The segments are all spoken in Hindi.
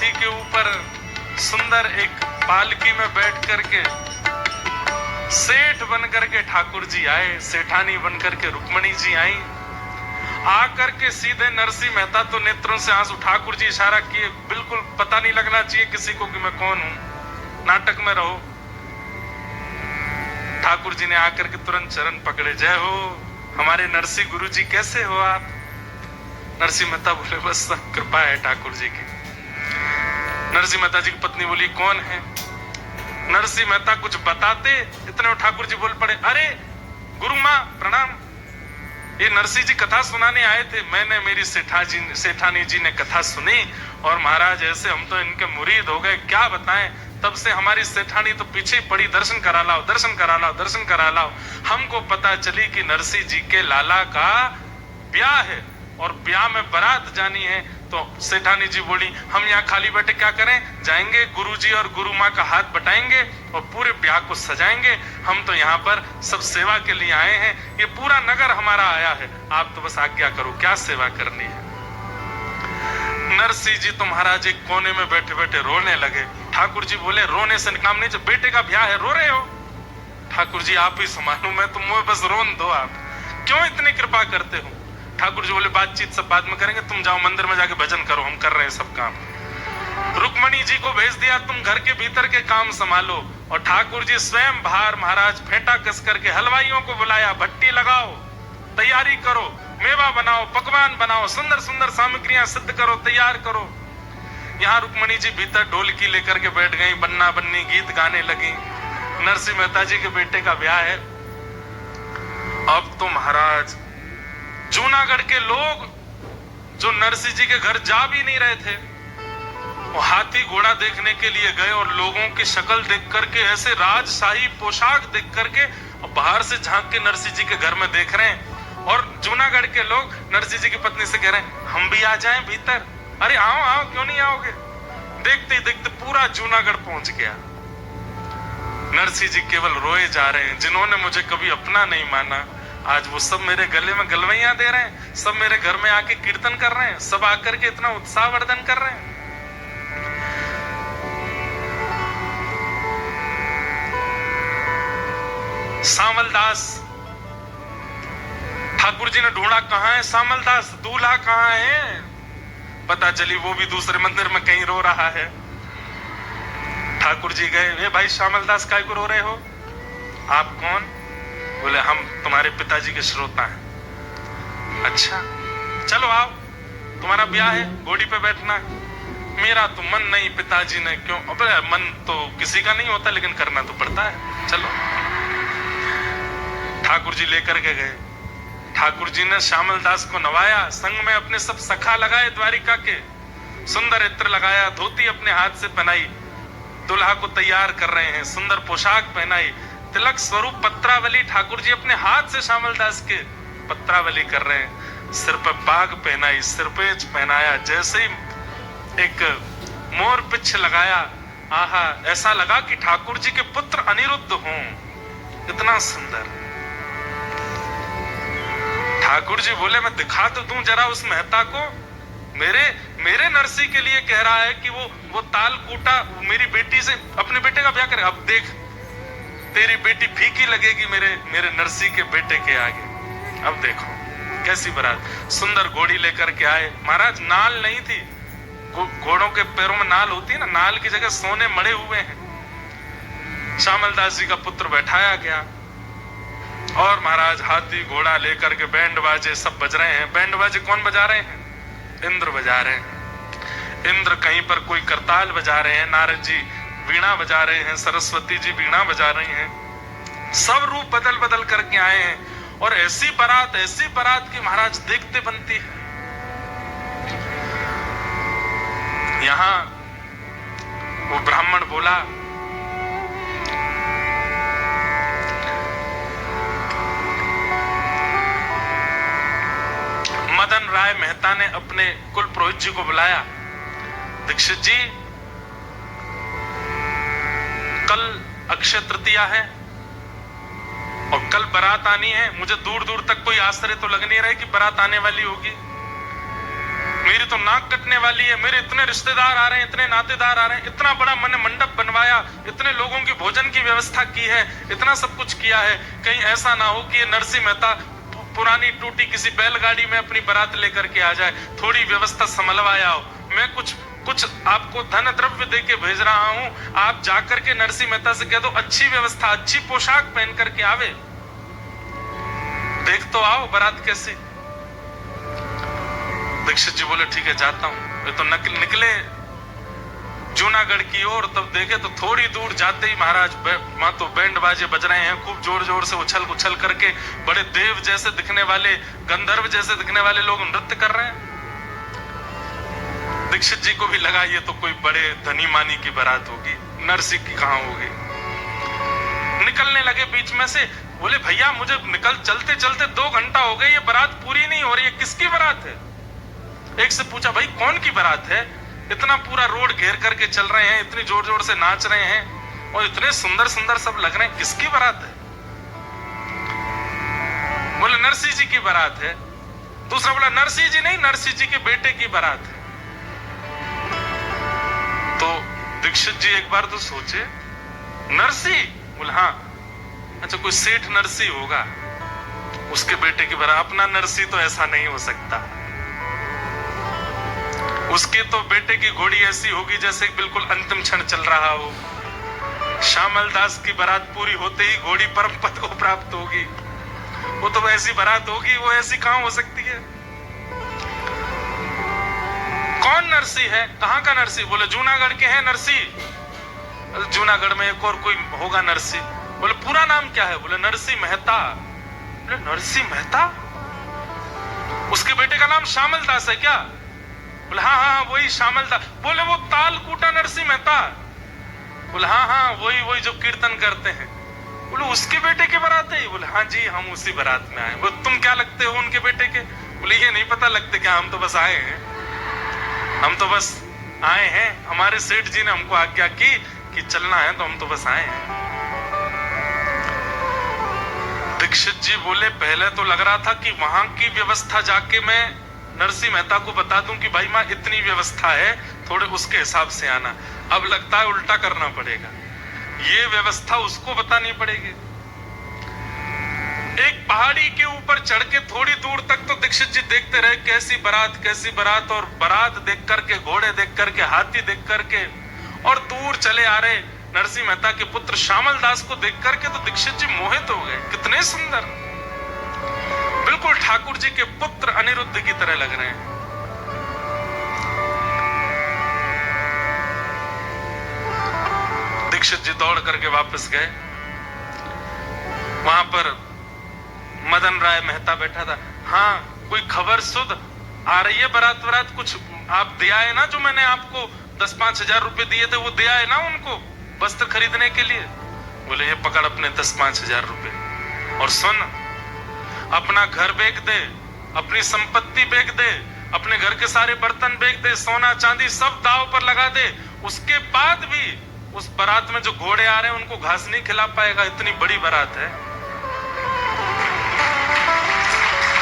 हाथी के ऊपर सुंदर एक पालकी में बैठ करके सेठ बनकर के ठाकुर जी आए, सेठानी बनकर के रुक्मणी जी आई। आकर के सीधे नरसिंह मेहता तो नेत्रों से आंसू, ठाकुर जी इशारा किए, बिल्कुल पता नहीं लगना चाहिए किसी को कि मैं कौन हूं, नाटक में रहो। ठाकुर जी ने आकर के तुरंत चरण पकड़े, जय हो हमारे नरसिंह गुरु जी, कैसे हो आप? नरसिंह मेहता बोले बस सब कृपा है ठाकुर जी की। नरसिंह मेहता जी की पत्नी बोली कौन है? नरसिंह मेहता कुछ बताते, इतने में ठाकुर जी बोल पड़े, अरे गुरु माँ प्रणाम, ये नरसिंह जी कथा सुनाने आए थे, मैंने मेरी सेठानी जी ने कथा सुनी और महाराज ऐसे हम तो इनके मुरीद हो गए, क्या बताएं, तब से हमारी सेठानी तो पीछे पड़ी, दर्शन करा लाओ, दर्शन करा लाओ, दर्शन करा लाओ। हमको पता चली कि नरसिंह जी के लाला का ब्याह है और ब्याह में बारात जानी है। तो सेठानी जी बोली हम यहाँ खाली बैठे क्या करें, जाएंगे गुरुजी और गुरु माँ का हाथ बटाएंगे और पूरे ब्याह को सजाएंगे। हम तो यहाँ पर सब सेवा के लिए आए हैं, ये पूरा नगर हमारा आया है, आप तो बस आज्ञा करो क्या सेवा करनी है। नरसिंह जी तो महाराज एक कोने में बैठे बैठे रोने लगे। ठाकुर जी बोले रोने से काम नहीं, जब बेटे का ब्याह है रो रहे हो? ठाकुर जी आप ही संभालो, मैं तो मुझे बस रोन दो, आप क्यों इतनी कृपा करते हो? ठाकुर जी बोले बातचीत सब बाद में करेंगे, तुम जाओ मंदिर में जाके भजन करो, हम कर रहे हैं सब काम। रुक्मणी जी को भेज दिया, तुम घर के भीतर के काम संभालो। और ठाकुर जी स्वयं बाहर महाराज फेंटा कस करके हलवाइयों को बुलाया, भट्टी लगाओ, तैयारी करो, मेवा बनाओ, पकवान बनाओ, सुंदर सुंदर सामग्रियां सिद्ध करो, तैयार करो। यहाँ रुक्मणी जी भीतर ढोलकी लेकर के बैठ गई, बन्ना बन्नी गीत गाने लगी। नरसिंह मेहता जी के बेटे का ब्याह है। अब तो महाराज जूनागढ़ के लोग जो नरसिंह जी के घर जा भी नहीं रहे थे, वो हाथी घोड़ा देखने के लिए गए और लोगों की शक्ल देख करके, ऐसे राजशाही पोशाक देख करके और बाहर से झांक के नरसिंह जी के घर में देख रहे हैं। और जूनागढ़ के लोग नरसिंह जी की पत्नी से कह रहे हैं हम भी आ जाएं भीतर। अरे आओ आओ, क्यों नहीं आओगे? देखते ही देखते पूरा जूनागढ़ पहुंच गया। नरसिंह जी केवल रोए जा रहे हैं, जिन्होंने मुझे कभी अपना नहीं माना, आज वो सब मेरे गले में गलवैयां दे रहे हैं, सब मेरे घर में आके कीर्तन कर रहे हैं, सब आकर के इतना उत्साह वर्धन कर रहे हैं। सामलदास, ठाकुर जी ने ढूंढा कहां है सामलदास, दूल्हा कहां है? पता चली वो भी दूसरे मंदिर में कहीं रो रहा है। ठाकुर जी गए, ए भाई श्यामलदास काय को रो रहे हो? आप कौन? बोले हम तुम्हारे पिताजी के श्रोता हैं। अच्छा चलो आओ, तुम्हारा ब्याह है, घोड़ी पे बैठना। मेरा तो मन नहीं, पिताजी ने क्यों? अबे मन तो किसी का नहीं होता, लेकिन करना तो पड़ता है, चलो। ठाकुर जी लेकर के गए। ठाकुर जी ने श्यामलदास को नवाया, संग में अपने सब सखा लगाए द्वारिका के, सुंदर इत्र लगाया, धोती अपने हाथ से पहनाई, दुल्हा को तैयार कर रहे हैं, सुंदर पोशाक पहनाई, तिलक स्वरूप पत्रावली ठाकुर जी अपने हाथ से श्यामलदास के पत्रावली कर रहे हैं, सिर पर बाग पहनाई, सिरपेज पहनाया, जैसे ही एक मोर पिछ लगाया, आहा ऐसा लगा कि ठाकुर जी के पुत्र अनिरुद्ध हों, इतना सुंदर। ठाकुर जी बोले मैं दिखा तो दूं जरा उस मेहता को, मेरे नरसिंह के लिए कह रहा है कि वो ताल कूटा मेरी बेटी से अपने बेटे का ब्याह करे। अब देख तेरी बेटी फीकी लगेगी मेरे नरसिंह के बेटे के आगे। अब देखो कैसी बारात, सुंदर घोड़ी लेकर के आए। महाराज नाल नहीं थी, घोड़ों के पैरों में नाल होती है ना, नाल की जगह सोने मड़े हुए हैं। श्यामलदास जी का पुत्र बैठाया गया और महाराज हाथी घोड़ा लेकर के बैंड बाजे सब बज रहे हैं। बैंड बाजे कौन बजा रहे हैं? इंद्र बजा रहे हैं। इंद्र कहीं पर कोई करताल बजा रहे हैं, नारद जी वीणा बजा रहे हैं, सरस्वती जी वीणा बजा रही हैं। सब रूप बदल बदल करके आए हैं और ऐसी बारात की महाराज देखते बनती है। यहां वो ब्राह्मण बोला मदन राय मेहता ने अपने कुल पुरोहित जी को बुलाया, दीक्षित जी कल अक्षय तृतीया है और कल बारात आनी है, मुझे दूर दूर तक कोई आश्चर्य तो लग नहीं रहा है कि बारात आने वाली होगी। मेरी तो नाक कटने वाली है, मेरे इतने रिश्तेदार आ रहे हैं, इतने नातेदार आ रहे हैं, इतना बड़ा मैंने मंडप बनवाया, इतने लोगों की भोजन की व्यवस्था की है, इतना सब कुछ किया है, कहीं ऐसा ना हो कि ये नरसिंह मेहता पुरानी टूटी किसी बैलगाड़ी में अपनी बारात लेकर के आ जाए, थोड़ी व्यवस्था संभलवाया हो। मैं कुछ आपको धन द्रव्य दे के भेज रहा हूं, आप जाकर के नरसिंह मेहता से कह दो अच्छी व्यवस्था, अच्छी पोशाक पहन करके आवे, देख तो आओ बारात कैसी। दीक्षित जी बोले ठीक है जाता हूं। ये तो निकले जूनागढ़ की ओर, तब देखे तो थोड़ी दूर जाते ही महाराज वहां तो बैंड बाजे बज रहे हैं, खूब जोर जोर से उछल उछल करके बड़े देव जैसे दिखने वाले, गंधर्व जैसे दिखने वाले लोग नृत्य कर रहे हैं। दीक्षित जी को भी लगा ये तो कोई बड़े धनी मानी की बारात होगी, नरसिंह की कहां होगी। निकलने लगे बीच में से, बोले भैया मुझे चलते चलते 2 घंटा हो गए, ये बारात पूरी नहीं हो रही है, किसकी बारात है? एक से पूछा भाई कौन की बारात है? इतना पूरा रोड घेर करके चल रहे हैं, इतनी जोर जोर से नाच रहे हैं और इतने सुंदर सुंदर सब लग रहे हैं, किसकी बारात है? बोले नरसिंह जी की बारात है। दूसरा बोला नरसिंह जी नहीं, नरसिंह जी के बेटे की बारात है। तो दीक्षित जी एक बार तो सोचे, नरसिंह? बोले हाँ। अच्छा कोई सेठ नरसिंह होगा, उसके बेटे की बारात। अपना नरसिंह तो ऐसा नहीं हो सकता, उसके तो बेटे की घोड़ी ऐसी होगी जैसे बिल्कुल अंतिम क्षण चल रहा हो। श्यामल दास की बारात पूरी होते ही घोड़ी परम पद को प्राप्त होगी, वो तो ऐसी बारात होगी, वो ऐसी कहां हो सकती है? कौन नरसिंह है? कहां का नरसिंह? बोले जूनागढ़ के हैं नरसिंह। जूनागढ़ में एक और कोई होगा नरसिंह। बोले पूरा नाम क्या है? बोले नरसिंह मेहता। बोले नरसिंह मेहता? उसके बेटे का नाम श्यामल दास है क्या? बोले हाँ हाँ वही श्यामल दास। बोले वो तालकूटा नरसिंह मेहता? बोले हाँ हाँ वही जो कीर्तन करते हैं। बोले उसके बेटे की बारात है? बोले हाँ जी हम उसी बारात में आए। बोले तुम क्या लगते हो उनके बेटे के? बोले ये नहीं पता लगते क्या, हम तो बस आए हैं, हम तो बस आए हैं, हमारे सेठ जी ने हमको आज्ञा की कि चलना है तो हम तो बस आए हैं। दीक्षित जी बोले पहले तो लग रहा था कि वहां की व्यवस्था जाके मैं नरसिंह मेहता को बता दूं कि भाई मां इतनी व्यवस्था है, थोड़े उसके हिसाब से आना। अब लगता है उल्टा करना पड़ेगा, ये व्यवस्था उसको बतानी पड़ेगी। एक पहाड़ी के ऊपर चढ़ के थोड़ी दूर तक तो दीक्षित जी देखते रहे कैसी बारात, और बारात देख करके, घोड़े देख करके, हाथी देख करके, और दूर चले आ रहे नरसिंह मेहता के पुत्र श्यामल दास को देख करके तो दीक्षित जी मोहित हो गए। कितने सुंदर, बिल्कुल ठाकुर जी के पुत्र अनिरुद्ध की तरह लग रहे हैं। दीक्षित जी दौड़ करके वापस गए। वहां पर मदन राय मेहता बैठा था। हाँ कोई खबर सुध आ रही है? बारात कुछ आप दिया है ना, जो मैंने आपको 10-5 हजार रुपए दिए थे वो दिया है ना उनको वस्त्र खरीदने के लिए? बोले ये पकड़ अपने 10-5 हजार रुपए, और सुन अपना घर बेच दे, अपनी संपत्ति बेच दे, अपने घर के सारे बर्तन बेच दे, सोना चांदी सब दाव पर लगा दे, उसके बाद भी उस बारात में जो घोड़े आ रहे हैं उनको घास नहीं खिला पाएगा। इतनी बड़ी बारात है,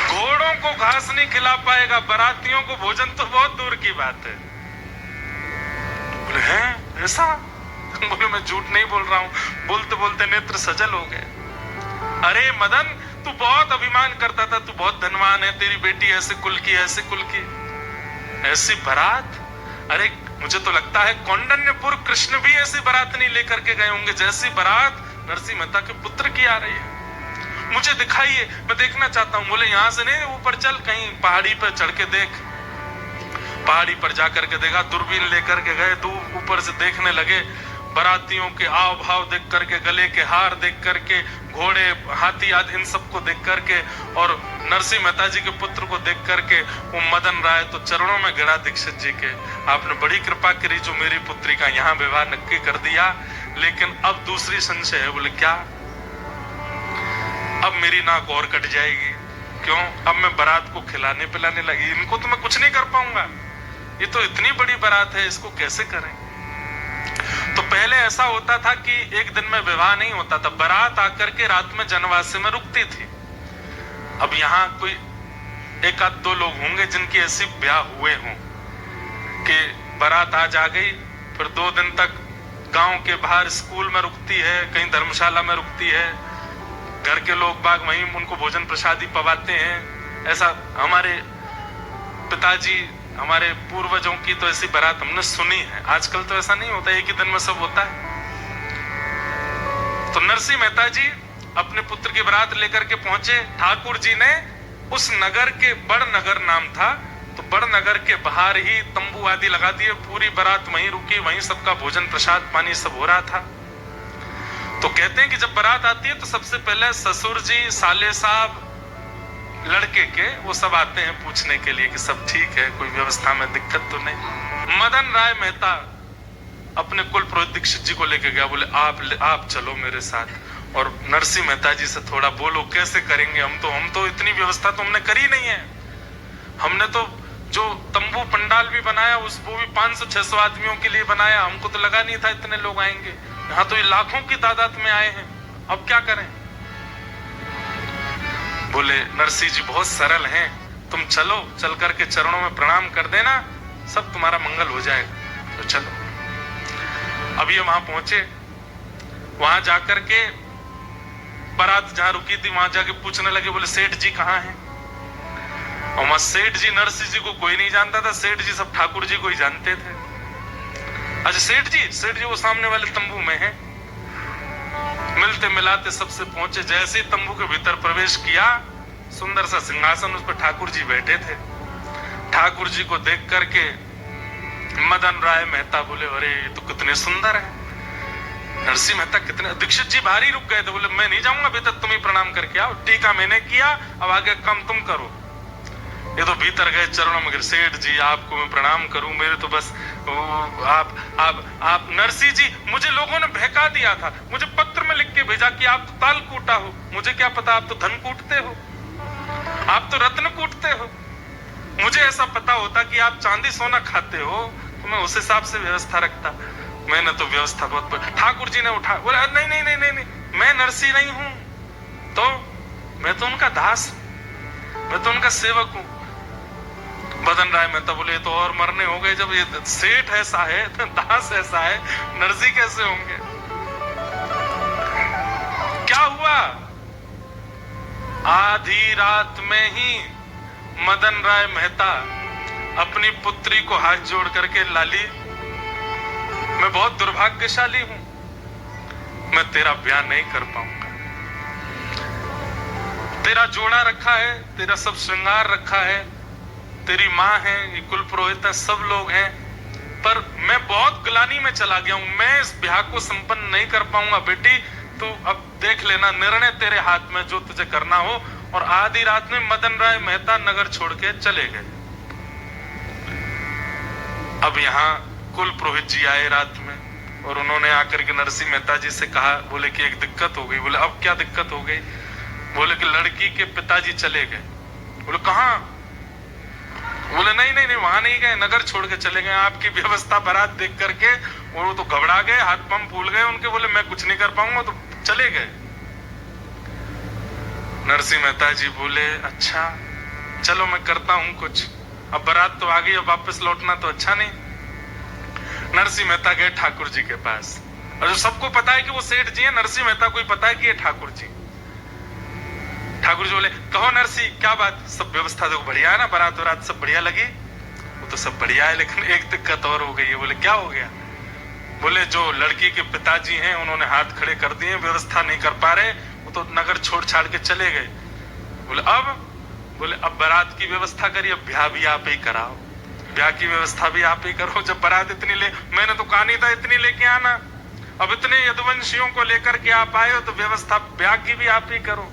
घोड़ों को घास नहीं खिला पाएगा, बारातियों को भोजन तो बहुत दूर की बात है। बोले हैं ऐसा? बोले मैं झूठ नहीं बोल रहा हूं। बोलते बोलते नेत्र सजल हो गए। अरे मदन तू बहुत अभिमान करता था, तू बहुत धनवान है, तेरी बेटी ऐसे कुल की, ऐसे कुल की, ऐसी बारात। अरे मुझे तो लगता है कौंडन्यपुर कृष्ण भी ऐसी बारात नहीं लेकर के गए होंगे जैसी बारात नरसिंह मेहता के पुत्र की आ रही है। मुझे दिखाइए, मैं देखना चाहता हूं। बोले यहां से नहीं, ऊपर चल, कहीं पहाड़ी पर चढ़ के देख। पहाड़ी पर जाकर के देखा, दूरबीन लेकर के गए, तो ऊपर से देखने लगे। बारातियों के आव भाव देख करके, गले के हार देख करके, घोड़े हाथी आदि इन सबको देख करके, और नरसिंह मेहता जी के पुत्र को देख करके वो मदन राय तो चरणों में गिरा दीक्षित जी के। आपने बड़ी कृपा करी जो मेरी पुत्री का यहाँ विवाह नक्की कर दिया, लेकिन अब दूसरी संशय है। बोले क्या? अब मेरी नाक और कट जाएगी। क्यों? अब मैं बारात को खिलाने पिलाने लगी, इनको तो मैं कुछ नहीं कर पाऊंगा। ये तो इतनी बड़ी बारात है, इसको कैसे करें? तो पहले ऐसा होता था कि एक दिन में विवाह नहीं होता था, बारात आकर के रात में जनवासे में रुकती थी। अब यहाँ कोई एक आध दो लोग होंगे जिनकी ऐसी ब्याह हुए हों कि बारात आज आ गई, फिर 2 दिन तक गांव के बाहर स्कूल में रुकती है, कहीं धर्मशाला में रुकती है, घर के लोग बाग वहीं उनको भोजन प्रसादी पवाते हैं। ऐसा हमारे पिताजी, हमारे पूर्वजों की तो ऐसी बारात हमने सुनी है। आजकल तो ऐसा नहीं होता, एक ही दिन में सब होता है। तो नरसिंह मेहता जी अपने पुत्र की बारात लेकर के पहुंचे। ठाकुर जी ने उस नगर के बड़नगर नाम था, तो बड़नगर के बाहर ही तंबू आदि लगा दिए। पूरी बारात वहीं रुकी, वहीं सबका भोजन प्रसाद पानी सब हो रहा था। तो कहते हैं कि जब बारात आती है तो सबसे पहले ससुर जी, साले साहब, लड़के के, वो सब आते हैं पूछने के लिए कि सब ठीक है, कोई व्यवस्था में दिक्कत तो नहीं। मदन राय मेहता अपने कुल पुरोहित दीक्षित जी को लेके गया, बोले आप चलो मेरे साथ और नरसिंह मेहता जी से थोड़ा बोलो, कैसे करेंगे, हम तो इतनी व्यवस्था तो हमने करी नहीं है। हमने तो जो तंबू पंडाल भी बनाया वो भी 500-600 आदमियों के लिए बनाया, हमको तो लगा नहीं था इतने लोग आएंगे। यहाँ तो ये लाखों की तादाद में आए हैं, अब क्या करें। बोले नरसिंह जी बहुत सरल हैं, तुम चलो, चल करके चरणों में प्रणाम कर देना, सब तुम्हारा मंगल हो जाएगा। तो चलो। अभी वहां पहुंचे, वहां जाकर के बारात जहां रुकी थी वहां जाके पूछने लगे, बोले सेठ जी कहाँ हैं। और वहां सेठ जी, नरसिंह जी को कोई नहीं जानता था, सेठ जी सब ठाकुर जी को ही जानते थे। अच्छा सेठ जी वो सामने वाले तंबू में हैं। मिलते मिलाते सबसे पहुंचे। जैसे ही तंबू के भीतर प्रवेश किया, सुंदर सा सिंहासन, उस पर ठाकुर जी बैठे थे। ठाकुर जी को देख करके मदन राय मेहता बोले अरे ये तो कितने सुंदर है। नरसिंह मेहता कितने, दीक्षित जी बाहर ही रुक गए थे, बोले मैं नहीं जाऊंगा, अभी तक तुम ही प्रणाम करके आओ, टीका मैंने किया, अब आगे काम तुम करो। ये तो भीतर गए चरणों में गिर, सेठ जी आपको मैं प्रणाम करूं, मेरे तो बस आप नरसिंह जी, मुझे लोगों ने बहका दिया था, मुझे पत्र में लिख के भेजा कि आप तो ताल कूटा हो, मुझे क्या पता आप तो धन कूटते हो, आप तो रत्न कूटते हो। मुझे ऐसा पता होता कि आप चांदी सोना खाते हो तो मैं उस हिसाब से व्यवस्था रखता। मैंने तो व्यवस्था बहुत। ठाकुर जी ने उठा, बोला नहीं नहीं नहीं नहीं नहीं, मैं नरसिंह नहीं हूं, तो मैं तो उनका दास, मैं तो उनका सेवक हूं। मदन राय मेहता बोले तो और मरने हो गए, जब ये सेठ ऐसा है, दास ऐसा है, नरसिंह कैसे होंगे। क्या हुआ, आधी रात में ही मदन राय मेहता अपनी पुत्री को हाथ जोड़ करके, लाली मैं बहुत दुर्भाग्यशाली हूं, मैं तेरा ब्याह नहीं कर पाऊंगा। तेरा जोड़ा रखा है, तेरा सब श्रृंगार रखा है, तेरी माँ है, ये कुल पुरोहित है, सब लोग हैं, पर मैं बहुत ग्लानि में चला गया हूं, मैं इस ब्याह को संपन्न नहीं कर पाऊंगा। बेटी तू अब देख लेना, निर्णय तेरे हाथ में, जो तुझे करना हो। और आधी रात में मदन राय मेहता नगर छोड़ के चले गए। अब यहाँ कुल पुरोहित जी आए रात में और उन्होंने आकर के नरसिंह मेहता जी से कहा, बोले कि एक दिक्कत हो गई। बोले अब क्या दिक्कत हो गई। बोले कि लड़की के पिताजी चले गए। बोले कहाँ। बोले नहीं नहीं नहीं, वहां नहीं गए, नगर छोड़ के चले गए। आपकी व्यवस्था बारात देख करके वो तो घबरा गए, हाथ पंप फूल गए उनके। बोले मैं कुछ नहीं कर पाऊंगा, तो चले गए। नरसिंह मेहता जी बोले अच्छा चलो मैं करता हूं कुछ, अब बारात तो आ गई, अब वापस लौटना तो अच्छा नहीं। नरसिंह मेहता गए ठाकुर जी के पास, और जो सबको पता है कि वो सेठ जी है, नरसिंह मेहता को ही पता है कि ये ठाकुर जी। ठाकुर जी बोले कहो नरसिंह क्या बात, सब व्यवस्था तो बढ़िया है ना, बारात वरात सब बढ़िया लगी। वो तो सब बढ़िया है, लेकिन एक दिक्कत और हो गई है। बोले क्या हो गया। बोले जो लड़की के पिताजी हैं उन्होंने हाथ खड़े कर दिए, व्यवस्था नहीं कर पा रहे, वो तो नगर छोड़ छाड़ के चले गए। बोले अब। बोले अब बारात की व्यवस्था करिए, अब ब्याह भी आप ही कराओ, ब्याह की व्यवस्था भी आप ही करो। जब बारात इतनी मैंने तो कहा नहीं था इतनी लेके आना, अब इतने यदुवंशियों को लेकर के आप आए हो तो व्यवस्था ब्याह की भी आप ही करो।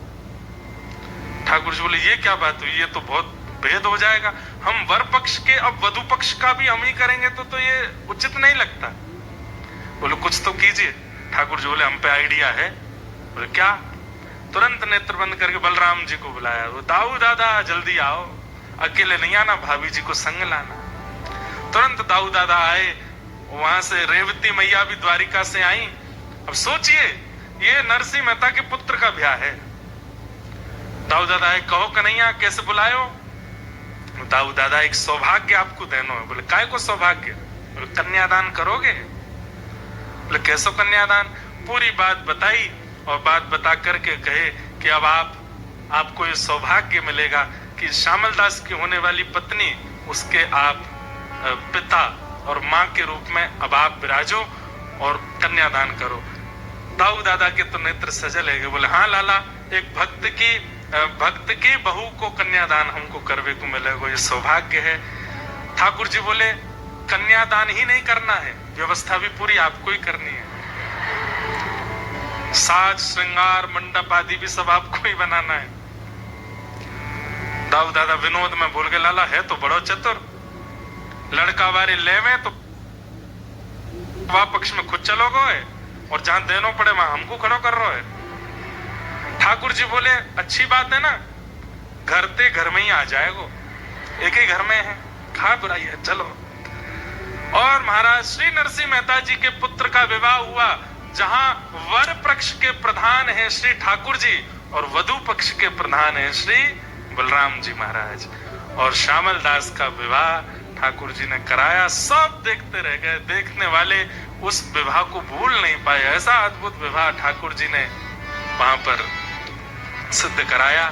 ठाकुर जी बोले ये क्या बात हुई, ये तो बहुत भेद हो जाएगा, हम वर पक्ष के अब वधु पक्ष का भी हम ही करेंगे तो ये उचित नहीं लगता। बोले कुछ तो कीजिए। ठाकुर जी बोले हम पे आइडिया है। बोले क्या। तुरंत नेत्र बंद करके बलराम जी को बुलाया, वो दाऊ दादा जल्दी आओ, अकेले नहीं आना, भाभी जी को संग लाना। तुरंत दाऊ दादा आए, वहां से रेवती मैया भी द्वारिका से आई। अब सोचिए ये नरसिंह मेहता के पुत्र का ब्याह है। दाऊ दादा आए, कहो कन्हैया कैसे बुलायो। दाऊ दादा एक सौभाग्य आपको देनो है। बोले काय को सौभाग्य? बोले कन्यादान करोगे? बोले कैसो कन्यादान? पूरी बात बताई और बात बता करके कहे कि अब आपको ये सौभाग्य मिलेगा कि श्यामल दास की होने वाली पत्नी उसके आप पिता और माँ के रूप में अब आप विराजो और कन्यादान करो। दाऊ दादा के तो नेत्र सजल है। बोले हाँ लाला, एक भक्त की बहू को कन्यादान हमको करवे को मिलेगा, ये सौभाग्य है। ठाकुर जी बोले कन्यादान ही नहीं करना है, व्यवस्था भी पूरी आपको ही करनी है। साज श्रृंगार मंडप आदि भी सब आपको ही बनाना है। दाऊ दादा विनोद में बोल गए लाला है तो बड़ो चतुर, लड़का वारे लेवे तो वह पक्ष में खुद चलोगे और जहां देनो पड़े वहां हमको खड़ो कर रहे है। ठाकुर जी बोले अच्छी बात है ना, घर ते घर में ही आ जाएगो, एक ही घर में है, खा बुराई है, चलो। और महाराज श्री नरसिंह मेहता जी के पुत्र का विवाह हुआ, जहां वर पक्ष के प्रधान है श्री ठाकुर जी और वधु पक्ष के प्रधान है श्री बलराम जी महाराज। और श्यामल दास का विवाह ठाकुर जी ने कराया। सब देखते रह गए, देखने वाले उस विवाह को भूल नहीं पाए। ऐसा अद्भुत विवाह ठाकुर जी ने वहां पर सिद्ध कराया।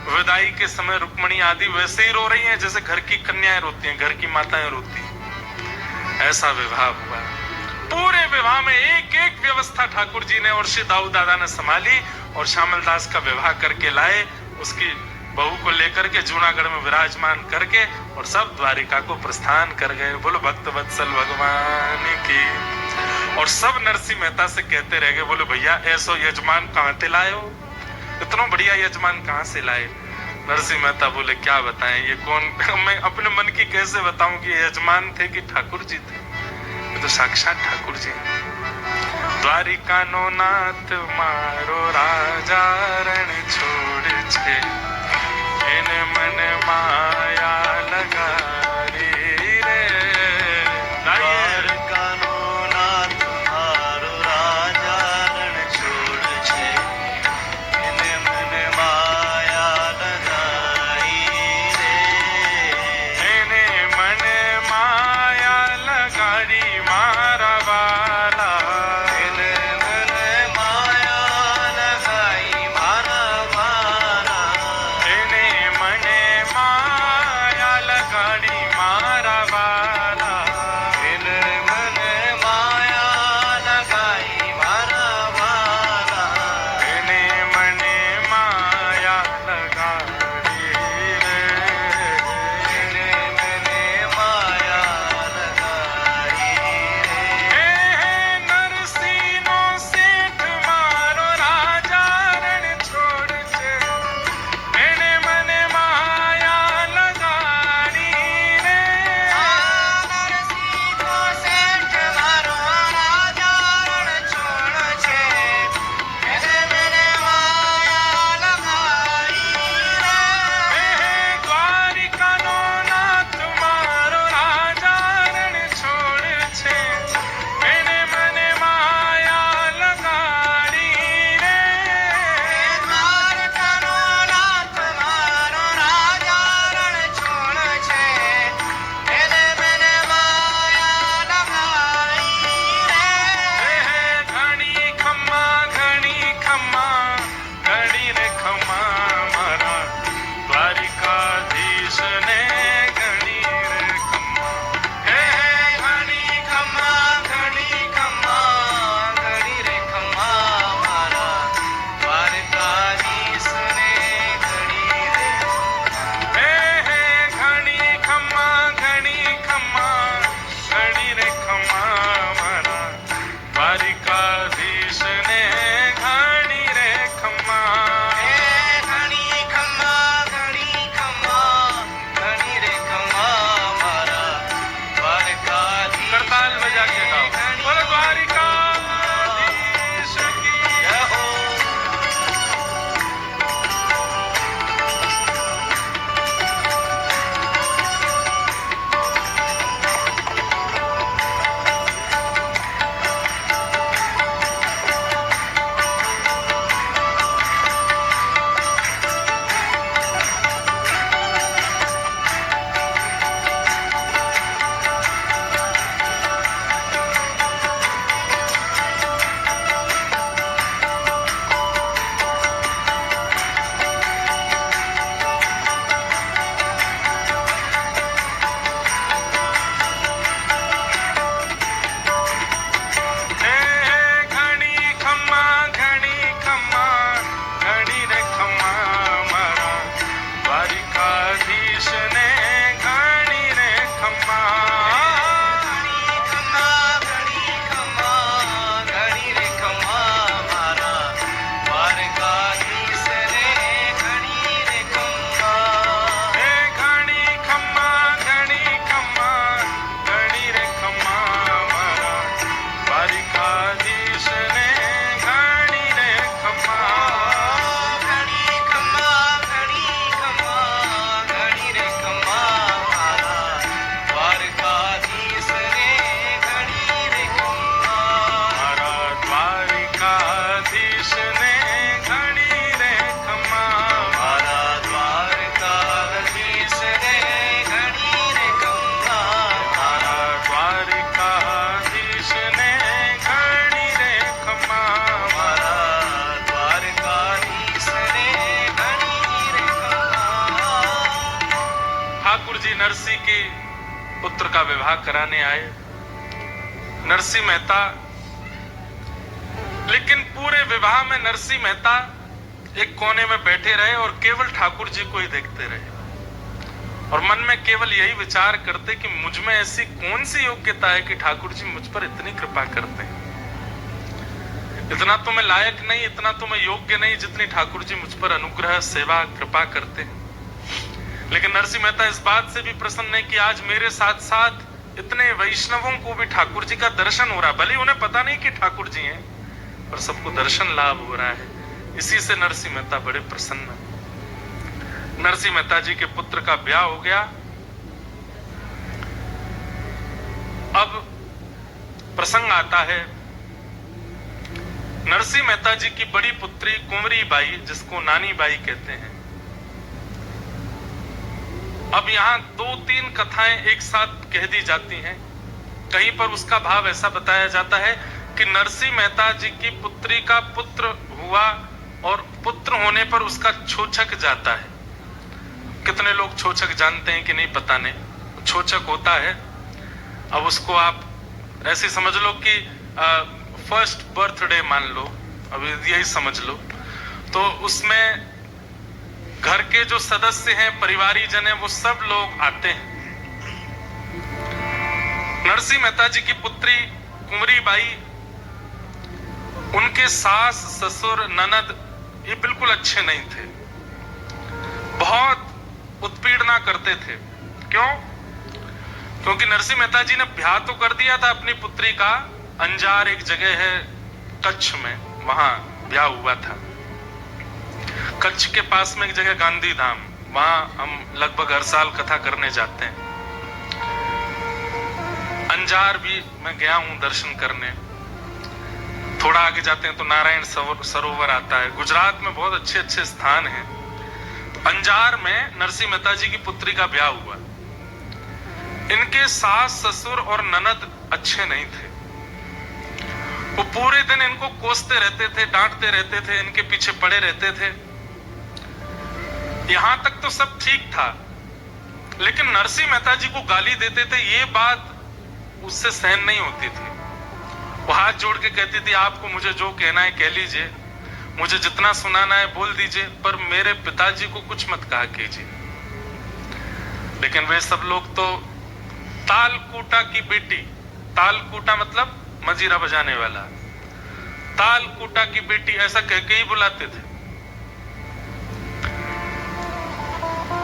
विदाई के समय रुक्मणी आदि वैसे ही रो रही हैं जैसे घर की कन्याएं रोती हैं, घर की माताएं रोती हैं। ऐसा विवाह हुआ। पूरे विवाह में एक एक व्यवस्था ठाकुर जी ने और श्री दाऊ दादा ने संभाली और श्यामल दास का विवाह करके लाए। उसकी बहू को लेकर के जूनागढ़ में विराजमान करके और सब द्वारिका को प्रस्थान कर गए। बोलो भक्त वत्सल भगवान की। और सब नरसिंह मेहता से कहते रह गए, बोलो भैया ऐसो यजमान कहां से लाए हो, इतना बढ़िया यजमान कहां से लाए? नरसिंह मेहता बोले क्या बताएं, ये कौन, मैं अपने मन की कैसे बताऊं कि यजमान थे कि ठाकुर जी थे? ये तो साक्षात ठाकुर जी। द्वारिका नो नाथ मारो राजा रण छोड़ छे, इन मन माया लगारी रे। द्वारिका नो नाथ मारो राजा रण छोड़ छे, इन मन माया लगाई रे। इने मन माया लगारी मारा वाला, इन मन माया लगाई मारा वाला। इने मन माया लगारी नरसी के पुत्र का विवाह कराने आए नरसी मेहता, लेकिन पूरे विवाह में नरसी मेहता एक कोने में बैठे रहे और केवल ठाकुर जी को ही देखते रहे और मन में केवल यही विचार करते कि मुझ में ऐसी कौन सी योग्यता है कि ठाकुर जी मुझ पर इतनी कृपा करते हैं। इतना तो मैं लायक नहीं, इतना तो मैं योग्य नहीं जितनी ठाकुर जी मुझ पर अनुग्रह, सेवा, कृपा करते हैं। लेकिन नरसी मेहता इस बात से भी प्रसन्न है कि आज मेरे साथ साथ इतने वैष्णवों को भी ठाकुर जी का दर्शन हो रहा है। भले उन्हें पता नहीं कि ठाकुर जी हैं, पर सबको दर्शन लाभ हो रहा है। इसी से नरसी मेहता बड़े प्रसन्न। नरसी मेहता जी के पुत्र का ब्याह हो गया। अब प्रसंग आता है नरसी मेहता जी की बड़ी पुत्री कुंवरी बाई, जिसको नानी बाई कहते हैं। अब यहां 2-3 कथाएं एक साथ कह दी जाती हैं। कहीं पर उसका भाव ऐसा बताया जाता है कि नरसी मेहता जी की पुत्री का पुत्र हुआ और पुत्र होने पर उसका छोचक जाता है। कितने लोग छोचक जानते हैं कि नहीं पता नहीं, छोचक होता है। अब उसको आप ऐसे समझ लो कि फर्स्ट बर्थडे मान लो, अब यही समझ लो। तो उसमें घर के जो सदस्य हैं, परिवारी जन हैं, वो सब लोग आते हैं। नरसी मेहता जी की पुत्री कुंवरी बाई, उनके सास, ससुर, ननद ये बिल्कुल अच्छे नहीं थे, बहुत उत्पीड़ना करते थे। क्यों? क्योंकि नरसी मेहता जी ने ब्याह तो कर दिया था अपनी पुत्री का, अंजार एक जगह है कच्छ में, वहां ब्याह हुआ था। कच्छ के पास में एक जगह गांधी धाम, वहां हम लगभग हर साल कथा करने जाते हैं। अंजार भी मैं गया हूं दर्शन करने। थोड़ा आगे जाते हैं तो नारायण सरोवर आता है। गुजरात में बहुत अच्छे अच्छे स्थान हैं। तो अंजार में नरसी मेहता जी की पुत्री का ब्याह हुआ। इनके सास, ससुर और ननद अच्छे नहीं थे। वो पूरे दिन इनको कोसते रहते थे, डांटते रहते थे, इनके पीछे पड़े रहते थे। यहां तक तो सब ठीक था, लेकिन नरसी मेहता जी को गाली देते थे, ये बात उससे सहन नहीं होती थी। वो हाथ जोड़ के कहती थी, आपको मुझे जो कहना है कह लीजिए, मुझे जितना सुनाना है बोल दीजिए, पर मेरे पिताजी को कुछ मत कहा कीजिए। लेकिन वे सब लोग तो तालकूटा की बेटी, तालकूटा मतलब मजीरा बजाने वाला, तालकूटा की बेटी ऐसा कह के ही बुलाते थे।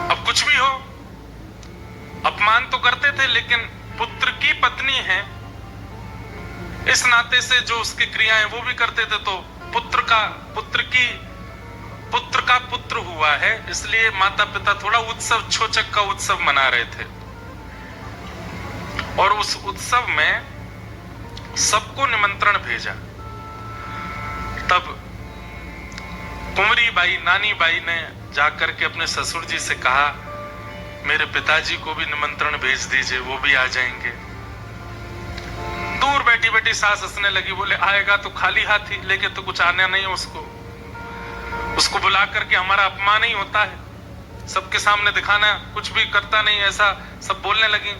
अब कुछ भी हो, अपमान तो करते थे, लेकिन पुत्र की पत्नी है इस नाते से जो उसकी क्रियाएं वो भी करते थे। तो पुत्र का पुत्र हुआ है, इसलिए माता पिता थोड़ा उत्सव, छोचक का उत्सव मना रहे थे। और उस उत्सव में सबको निमंत्रण भेजा। तब कुंवरी बाई, नानी बाई ने जाकर के अपने ससुर जी से कहा, मेरे पिताजी को भी निमंत्रण भेज दीजिए, वो भी आ जाएंगे। दूर बैठी बैठी सास हंसने लगी, बोले आएगा तो खाली हाथ ही, लेके तो कुछ आना नहीं उसको बुला करके हमारा अपमान ही होता है, सबके सामने दिखाना, कुछ भी करता नहीं, ऐसा सब बोलने लगी।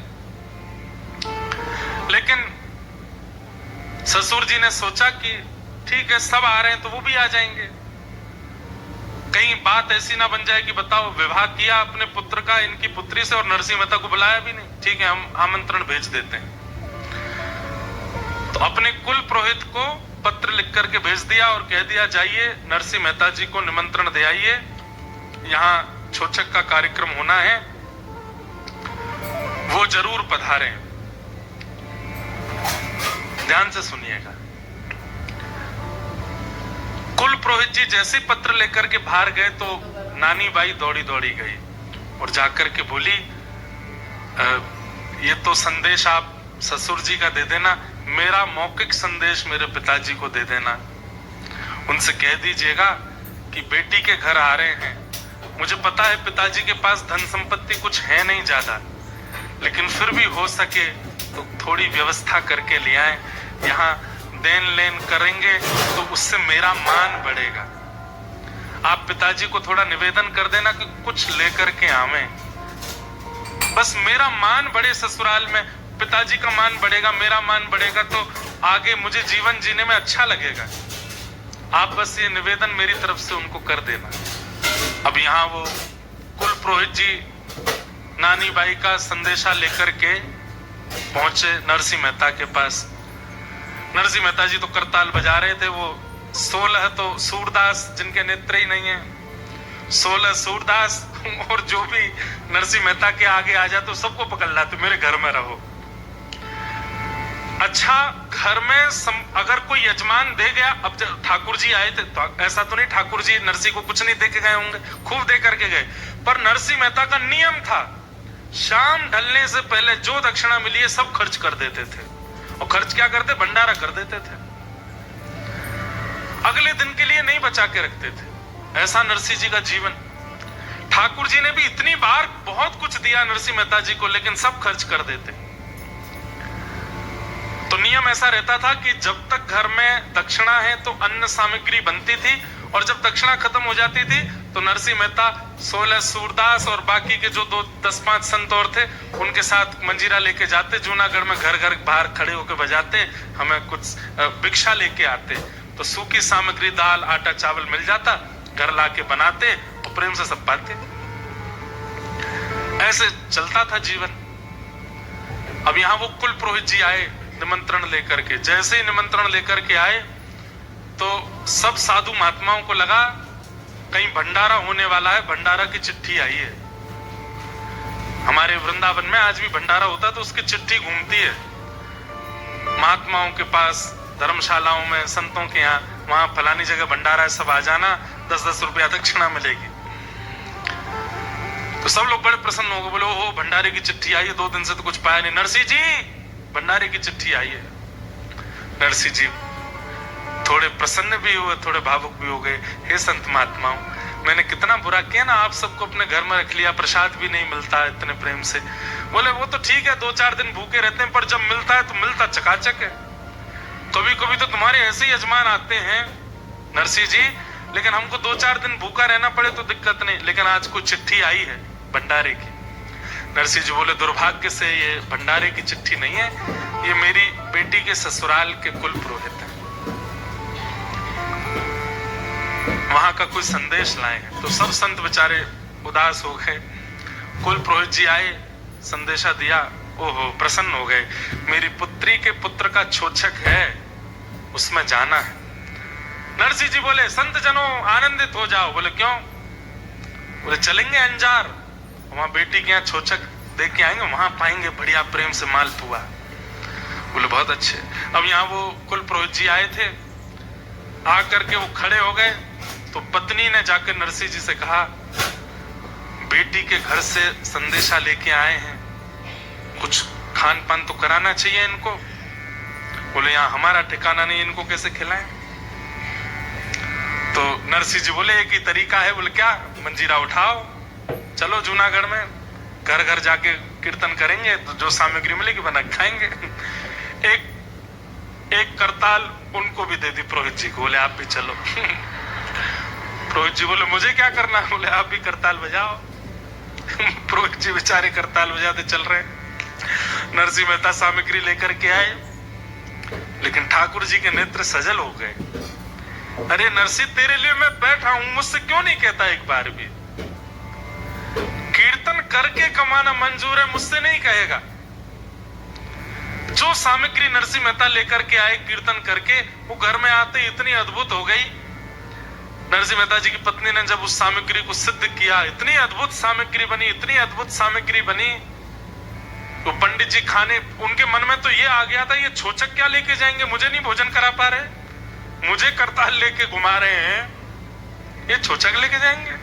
लेकिन ससुर जी ने सोचा कि ठीक है, सब आ रहे हैं तो वो भी आ जाएंगे, कहीं बात ऐसी ना बन जाए कि बताओ विवाह किया अपने पुत्र का इनकी पुत्री से और नरसी मेहता को बुलाया भी नहीं, ठीक है हम आमंत्रण भेज देते हैं। तो अपने कुल पुरोहित को पत्र लिख करके भेज दिया और कह दिया, जाइए नरसी मेहता जी को निमंत्रण दे आइए, यहाँ छोचक का कार्यक्रम होना है, वो जरूर पधारें। ध्यान से सुनिएगा। कुल पुरोहित जी जैसे पत्र लेकर के बाहर गए तो नानी बाई दौड़ी दौड़ी गई और जाकर के बोली, ये तो संदेश आप ससुर जी का दे देना, मेरा मौखिक संदेश मेरे पिताजी को दे देना, उनसे कह दीजिएगा कि बेटी के घर आ रहे हैं। मुझे पता है पिताजी के पास धन संपत्ति कुछ है नहीं ज्यादा, लेकिन फिर भी हो सके तो थोड़ी व्यवस्था करके ले आए, यहाँ देन लेन करेंगे तो उससे मेरा मान बढ़ेगा। आप पिताजी को थोड़ा निवेदन कर देना कि कुछ लेकर के आवें। बस मेरा मान बढ़े ससुराल में, पिताजी का मान बढ़ेगा, मेरा मान बढ़ेगा तो आगे मुझे जीवन जीने में अच्छा लगेगा। आप बस ये निवेदन मेरी तरफ से उनको कर देना। अब यहाँ वो कुल पुरोहित जी नानी बाई का संदेशा लेकर के पहुंचे नरसिंह मेहता के पास। नरसिंह मेहता जी तो करताल बजा रहे थे। वो 16 तो सूरदास जिनके नेत्र ही नहीं है, 16 सूरदास और जो भी नरसिंह मेहता के आगे आ जाते सबको पकड़ लाते, मेरे घर में रहो। अच्छा, घर में अगर कोई यजमान दे गया, अब जब ठाकुर जी आए थे तो ऐसा तो नहीं ठाकुर जी नरसिंह को कुछ नहीं दे के गए होंगे, खूब दे करके गए, पर नरसिंह मेहता का नियम था शाम ढलने से पहले जो दक्षिणा मिली है सब खर्च कर देते थे। और खर्च क्या करते? भंडारा कर देते थे, अगले दिन के लिए नहीं बचा के रखते थे। ऐसा नरसिंह जी का जीवन। ठाकुर जी ने भी इतनी बार बहुत कुछ दिया नरसिंह मेहता जी को, लेकिन सब खर्च कर देते। तो नियम ऐसा रहता था कि जब तक घर में दक्षिणा है तो अन्न सामग्री बनती थी, और जब दक्षिणा खत्म हो जाती थी तो नरसिंह मेहता 16 सूरदास और बाकी के जो 10-5 संत और थे उनके साथ मंजीरा लेके जाते जूनागढ़ में, घर घर बाहर खड़े होकर बजाते, हमें कुछ भिक्षा लेके आते। तो सूखी सामग्री दाल आटा चावल मिल जाता, घर लाके बनाते और प्रेम से सब पाते। ऐसे चलता था जीवन। अब यहाँ वो कुल पुरोहित जी आए निमंत्रण लेकर के। जैसे ही निमंत्रण लेकर के आए तो सब साधु महात्माओं को लगा कहीं भंडारा होने वाला है, भंडारा की चिट्ठी आई है। हमारे वृंदावन में आज भी भंडारा होता तो उसकी चिट्ठी घूमती है महात्माओं के पास, धर्मशालाओं में, संतों के यहाँ, वहां फलानी जगह भंडारा है, सब आ जाना, 10-10 रुपया दक्षिणा मिलेगी। तो सब लोग बड़े प्रसन्न हो गए, बोले ओ भंडारे की चिट्ठी आई है, 2 दिन से तो कुछ पाया नहीं। नरसिंह जी भंडारे की चिट्ठी आई है। नरसिंह जी थोड़े प्रसन्न भी हुए, थोड़े भावुक भी हो गए। हे संत महात्माओं, मैंने कितना बुरा किया ना, आप सबको अपने घर में रख लिया, प्रसाद भी नहीं मिलता इतने प्रेम से। बोले वो तो ठीक है, 2-4 दिन भूखे रहते हैं, पर जब मिलता है तो मिलता चकाचक है। कभी कभी तो तुम्हारे ऐसे यजमान आते हैं नरसिंह जी, लेकिन हमको 2-4 दिन भूखा रहना पड़े तो दिक्कत नहीं, लेकिन आज कोई चिट्ठी आई है भंडारे की। नरसिंह जी बोले दुर्भाग्य से ये भंडारे की चिट्ठी नहीं है, ये मेरी बेटी के ससुराल के कुल पुरोहित है, वहां का कोई संदेश लाए हैं। तो सब संत बेचारे उदास हो गए। कुल पुरोहित जी आए, संदेशा दिया, ओहो प्रसन्न हो गए। मेरी पुत्री के पुत्र का छोचक है, उसमें जाना है। नरसिंह जी बोले संत जनों आनंदित हो जाओ। बोले क्यों? बोले चलेंगे अंजार, वहां बेटी के यहाँ छोचक देख के आएंगे, वहां पाएंगे बढ़िया प्रेम से मालपुआ। बोले बहुत अच्छे। अब यहाँ वो कुल पुरोहित जी आए थे, आकर के वो खड़े हो गए। तो पत्नी ने जाकर नरसिंह जी से कहा बेटी के घर से संदेशा लेके आए हैं, कुछ खान पान तो कराना चाहिए इनको। बोले यहाँ हमारा ठिकाना नहीं, इनको कैसे खिलाएं? तो नरसिंह जी बोले एक ही तरीका है। बोले क्या? मंजीरा उठाओ, चलो जूनागढ़ में घर घर जाके कीर्तन करेंगे, तो जो सामग्री मिलेगी बना खाएंगे। एक करताल उनको भी दे दी पुरोहित जी को। बोले आप भी चलो। पुरोहित जी बोले मुझे क्या करना? बोले आप भी करताल बजाओ। पुरोहित जी बेचारे करताल बजाते चल रहे। नरसिंह मेहता सामग्री लेकर के आए, लेकिन ठाकुर जी के नेत्र सजल हो गए। अरे नरसिंह तेरे लिए मैं बैठा हूं, मुझसे क्यों नहीं कहता एक बार भी? कीर्तन करके कमाना मंजूर है, मुझसे नहीं कहेगा। जो सामग्री नरसिंह मेहता लेकर के आए कीर्तन करके, वो घर में आते इतनी अद्भुत हो गई। नरसिंह मेहता जी की पत्नी ने जब उस सामग्री को सिद्ध किया, इतनी अद्भुत सामग्री बनी, इतनी अद्भुत सामग्री बनी। तो पंडित जी खाने, उनके मन में तो ये आ गया था ये छोचक क्या लेके जाएंगे, मुझे नहीं भोजन करा पा रहे, मुझे करताल लेके घुमा रहे हैं, ये छोचक लेके जाएंगे।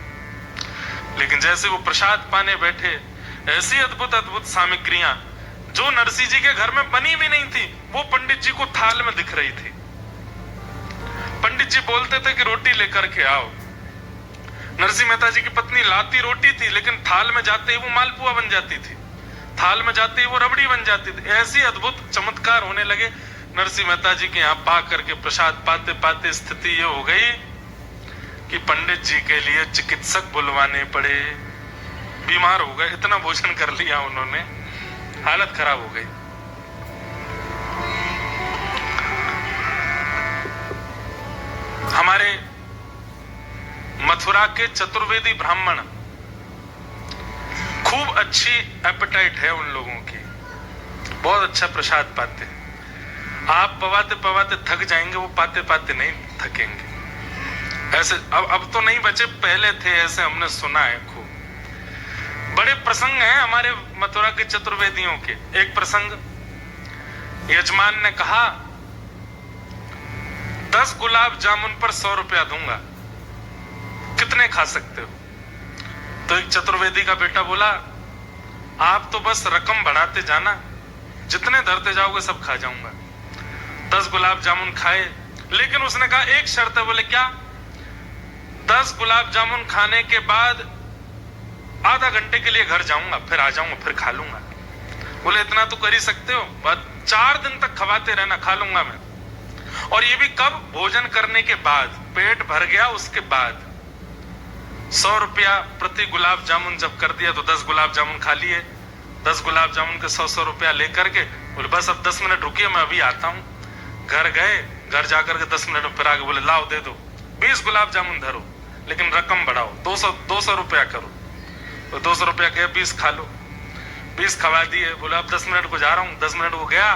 लेकिन जैसे वो प्रसाद पाने बैठे, ऐसी अद्भुत अद्भुत सामग्रियां जो नरसिंह जी के घर में बनी भी नहीं थी, वो पंडित जी को थाल में दिख रही थी। पंडित जी बोलते थे कि रोटी लेकर के आओ। नरसिंह मेहता जी की पत्नी लाती रोटी थी, लेकिन थाल में जाते ही वो मालपुआ बन जाती थी, थाल में जाते ही वो रबड़ी बन जाती थी। ऐसी अद्भुत चमत्कार होने लगे। नरसिंह मेहता जी के यहाँ पा करके प्रसाद पाते पाते स्थिति ये हो गई कि पंडित जी के लिए चिकित्सक बुलवाने पड़े। बीमार हो गए, इतना भोजन कर लिया उन्होंने, हालत खराब हो गई। हमारे मथुरा के चतुर्वेदी ब्राह्मण, खूब अच्छी एपेटाइट है उन लोगों की, बहुत अच्छा प्रसाद पाते हैं। आप पवाते पवाते थक जाएंगे, वो पाते पाते नहीं थकेंगे। ऐसे अब तो नहीं बचे, पहले थे ऐसे, हमने सुना है खूब। बड़े प्रसंग हैं हमारे मथुरा के चतुर्वेदियों के। एक प्रसंग, यजमान ने कहा 10 गुलाब जामुन पर 100 रुपया दूंगा, कितने खा सकते हो? तो एक चतुर्वेदी का बेटा बोला, आप तो बस रकम बढ़ाते जाना, जितने धरते जाओगे सब खा जाऊंगा। 10 गुलाब जामुन खाए, लेकिन उसने कहा एक शर्त है। बोले क्या? 10 गुलाब जामुन खाने के बाद आधा घंटे के लिए घर जाऊंगा, फिर आ जाऊंगा, फिर खा लूंगा। बोले इतना तो कर ही सकते हो, बस 4 दिन तक खवाते रहना, खा लूंगा मैं। और ये भी कब? भोजन करने के बाद, पेट भर गया उसके बाद। 100 रुपया प्रति गुलाब जामुन जब कर दिया तो 10 गुलाब जामुन खा लिए। 10 गुलाब जामुन के 100 रुपया लेकर के बोले बस अब 10 मिनट रुकिए, मैं अभी आता हूं। घर गए, घर जाकर के 10 मिनट में फिर आगे बोले लाओ दे दो, 20 गुलाब जामुन धरो, लेकिन रकम बढ़ाओ, 200 रुपया करो। तो 200 रुपया के 20 खा लो, 20 खवा दिए। बोले अब 10 मिनट को जा रहा हूँ। 10 मिनट को गया,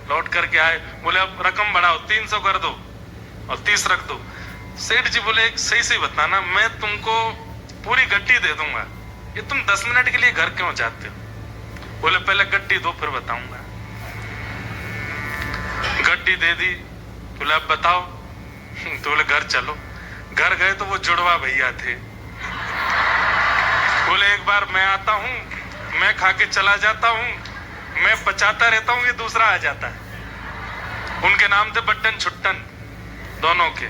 लौट करके आए, बोले अब रकम बढ़ाओ, 300 कर दो और 30 रख दो। सेठ जी बोले एक सही बताना, मैं तुमको पूरी गड्डी दे दूंगा, ये तुम 10 मिनट के लिए घर क्यों जाते हो? बोले पहले गड्डी दो फिर बताऊंगा। गड्डी दे दी। बोले अब बताओ। तो बोले घर चलो। घर गए तो वो जुड़वा भैया थे। बोले एक बार मैं आता हूं, मैं खा के चला जाता हूं, मैं पचाता रहता हूं, ये दूसरा आ जाता है। उनके नाम थे बट्टन छुट्टन, दोनों के।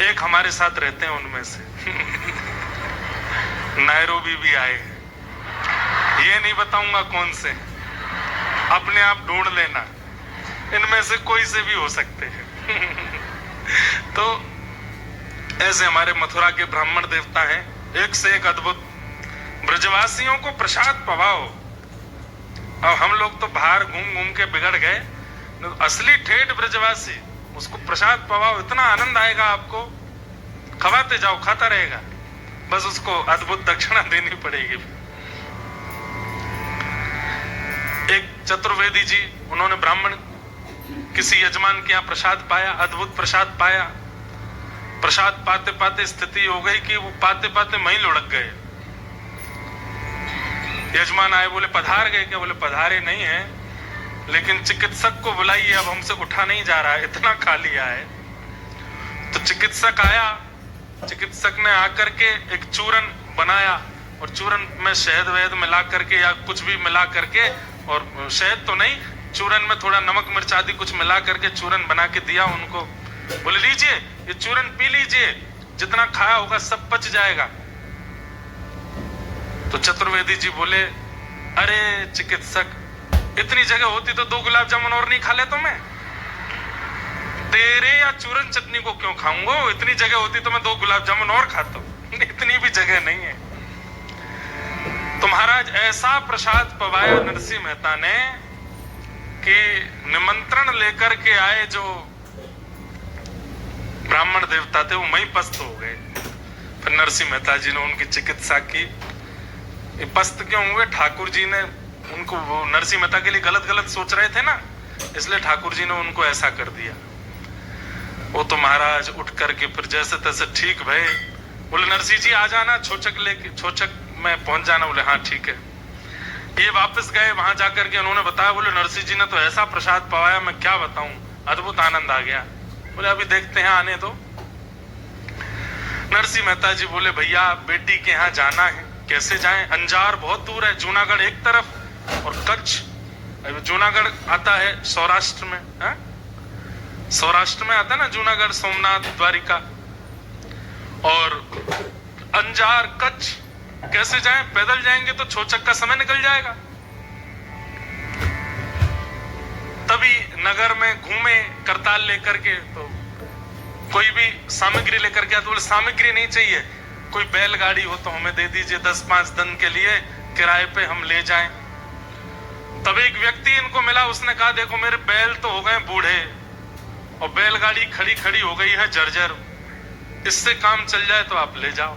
एक हमारे साथ रहते हैं उनमें से। नैरोबी भी आए, ये नहीं बताऊंगा कौन से, अपने आप ढूंढ लेना, इनमें से कोई से भी हो सकते हैं। तो ऐसे हमारे मथुरा के ब्राह्मण देवता हैं, एक से एक अद्भुत। ब्रजवासियों को प्रसाद पवाओ। अब हम लोग तो बाहर घूम घूम के बिगड़ गए, असली ठेठ ब्रजवासी, उसको प्रसाद पवाओ, इतना आनंद आएगा आपको, खवाते जाओ, खाता रहेगा, बस उसको अद्भुत दक्षिणा देनी पड़ेगी। एक चतुर्वेदी जी, उन्होंने ब्राह्मण किसी यजमान के यहाँ प्रसाद पाया, अद्भुत प्रसाद पाया। प्रसाद पाते पाते स्थिति हो गई कि वो पाते पाते वहीं लुढ़क गए। यजमान आए, बोले पधार गए क्या? बोले पधारे नहीं है, लेकिन चिकित्सक को बुलाइए, अब हमसे उठा नहीं जा रहा है, इतना खा लिया है। तो चिकित्सक आया, चिकित्सक ने आकर के एक चूरन बनाया, और चूरन में शहद वहद मिला करके या कुछ भी मिला करके, और शहद तो नहीं, चूरन में थोड़ा नमक मिर्च आदि कुछ मिला करके चूरन बना के दिया उनको। बोले लीजिए ये चूरन पी लीजिए, जितना खाया होगा सब पच जाएगा। तो चतुर्वेदी जी बोले अरे चिकित्सक, इतनी जगह होती तो 2 गुलाब जामुन और नहीं खा लेता मैं? तेरे या चूरन चटनी को क्यों खाऊंगा? इतनी जगह होती तो मैं 2 गुलाब जामुन और खाता हूं। इतनी भी जगह नहीं है। तो महाराज ऐसा प्रसाद पवाया नरसिंह मेहता ने कि निमंत्रण लेकर के आए जो ब्राह्मण देवता थे वो वहीं पस्त हो गए। फिर नरसिंह मेहता जी ने उनकी चिकित्सा की। पस्त क्यों हुए? ठाकुर जी ने उनको, वो नरसिंह मेहता के लिए गलत सोच रहे थे ना, इसलिए ठाकुर जी ने उनको ऐसा कर दिया। वो तो महाराज उठ करके फिर जैसे तैसे ठीक भये। बोले नरसिंह जी आ जाना, छोचक में पहुंच जाना। बोले हाँ ठीक है। ये वापस गए, वहां जाकर के उन्होंने बताया, बोले नरसिंह जी ने तो ऐसा प्रसाद पवाया, मैं क्या बताऊं, अद्भुत आनंद आ गया। बोले अभी देखते हैं, आने दो। नरसिंह मेहता जी बोले भैया बेटी के यहाँ जाना है, कैसे जाएं? अंजार बहुत दूर है, जूनागढ़ एक तरफ और कच्छ। जूनागढ़ आता है सौराष्ट्र में, है? सौराष्ट्र में आता है ना जूनागढ़, सोमनाथ, द्वारिका, और अंजार कच्छ कैसे जाएं? पैदल जाएंगे तो छोचक का समय निकल जाएगा। तभी नगर में घूमे करताल लेकर के, तो कोई भी सामग्री लेकर के, तो बोले सामग्री नहीं चाहिए, कोई बैलगाड़ी हो तो हमें दे दीजिए, 10-5 दिन के लिए किराए पे हम ले जाएं। तब एक व्यक्ति इनको मिला, उसने कहा देखो मेरे बैल तो हो गए बूढ़े और बैलगाड़ी खड़ी खड़ी हो गई है जर्जर, इससे काम चल जाए तो आप ले जाओ।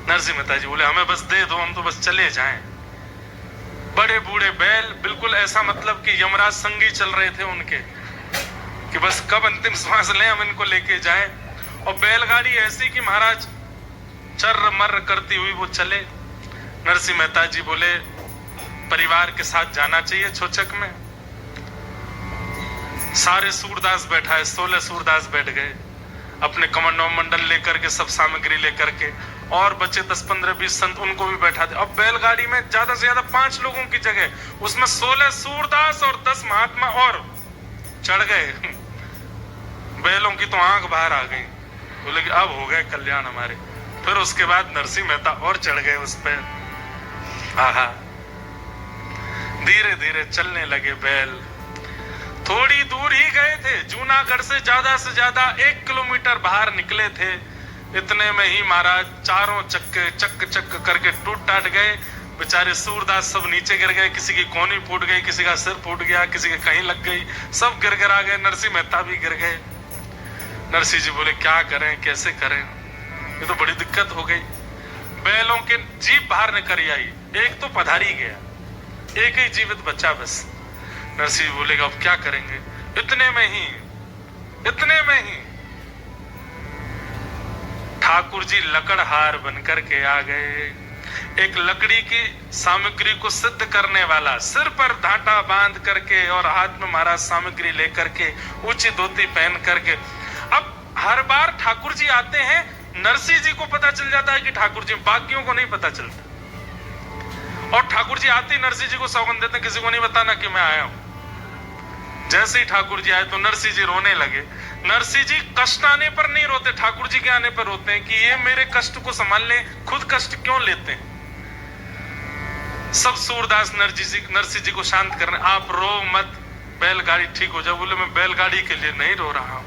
नरसिंह मेहता जी बोले हमें बस दे दो, हम तो बस चले जाएं। बड़े बूढ़े बैल, बिल्कुल ऐसा मतलब कि यमराज संगी चल रहे थे उनके, कि बस कब अंतिम श्वास लें हम इनको लेके जाएं। और बैलगाड़ी ऐसी कि महाराज चर्र मर्र करती हुई वो चले। नरसिंह मेहता जी बोले परिवार के साथ जाना चाहिए छोचक में। सारे सूरदास बैठा है, 16 सूरदास बैठ गए अपने कमंडो मंडल लेकर के, सब सामग्री लेकर के, और बच्चे 10, 15, 20 संत उनको भी बैठा दे। अब बैलगाड़ी में ज्यादा से ज्यादा 5 लोगों की जगह, उसमें 16 सूरदास और 10 महात्मा और चढ़ गए। बैलों की तो आंख बाहर आ गई, बोले कि अब हो गए कल्याण हमारे। फिर उसके बाद नरसिंह मेहता और चढ़ गए उस पर। आहा, धीरे धीरे चलने लगे बैल। थोड़ी दूर ही गए थे, जूनागढ़ से ज्यादा 1 किलोमीटर बाहर निकले थे। इतने में ही महाराज चारों चक्के चक चक करके टूट टाट गए। बेचारे सूरदास सब नीचे गिर गए, किसी की कोहनी फूट गई, किसी का सिर फूट गया, किसी के कहीं लग गई, सब गिर गए। नरसिंह मेहता भी गिर गए। नरसिंह जी बोले क्या करें, कैसे करें, ये तो बड़ी दिक्कत हो गई। बैलों के जीप बाहर निकल आई, एक तो पधारी गया, एक ही जीवित बच्चा बस। नरसिंह बोले अब क्या करेंगे। इतने में ही ठाकुर जी लकड़हार बनकर के आ गए। एक लकड़ी की सामग्री को सिद्ध करने वाला, सिर पर धाटा बांध करके और हाथ में महाराज सामग्री लेकर के, ऊंची धोती पहन करके। अब हर बार ठाकुर जी आते हैं, नरसिंह जी को पता चल जाता है कि ठाकुर जी, बाकियों को नहीं पता चलता। और ठाकुर जी आते ही नरसिंह जी को सौगंध देते, किसी को नहीं बताना कि मैं आया हूं। जैसे ही ठाकुर जी आए तो नरसिंह जी रोने लगे। नरसिंह जी कष्ट आने पर नहीं रोते, ठाकुर जी के आने पर रोते हैं कि ये मेरे कष्ट को संभाल ले, खुद कष्ट क्यों लेते हैं। सब सूरदास नरसिंह जी को शांत करने, आप रो मत, बैलगाड़ी ठीक हो जाए। बोले मैं बैलगाड़ी के लिए नहीं रो रहा हूं,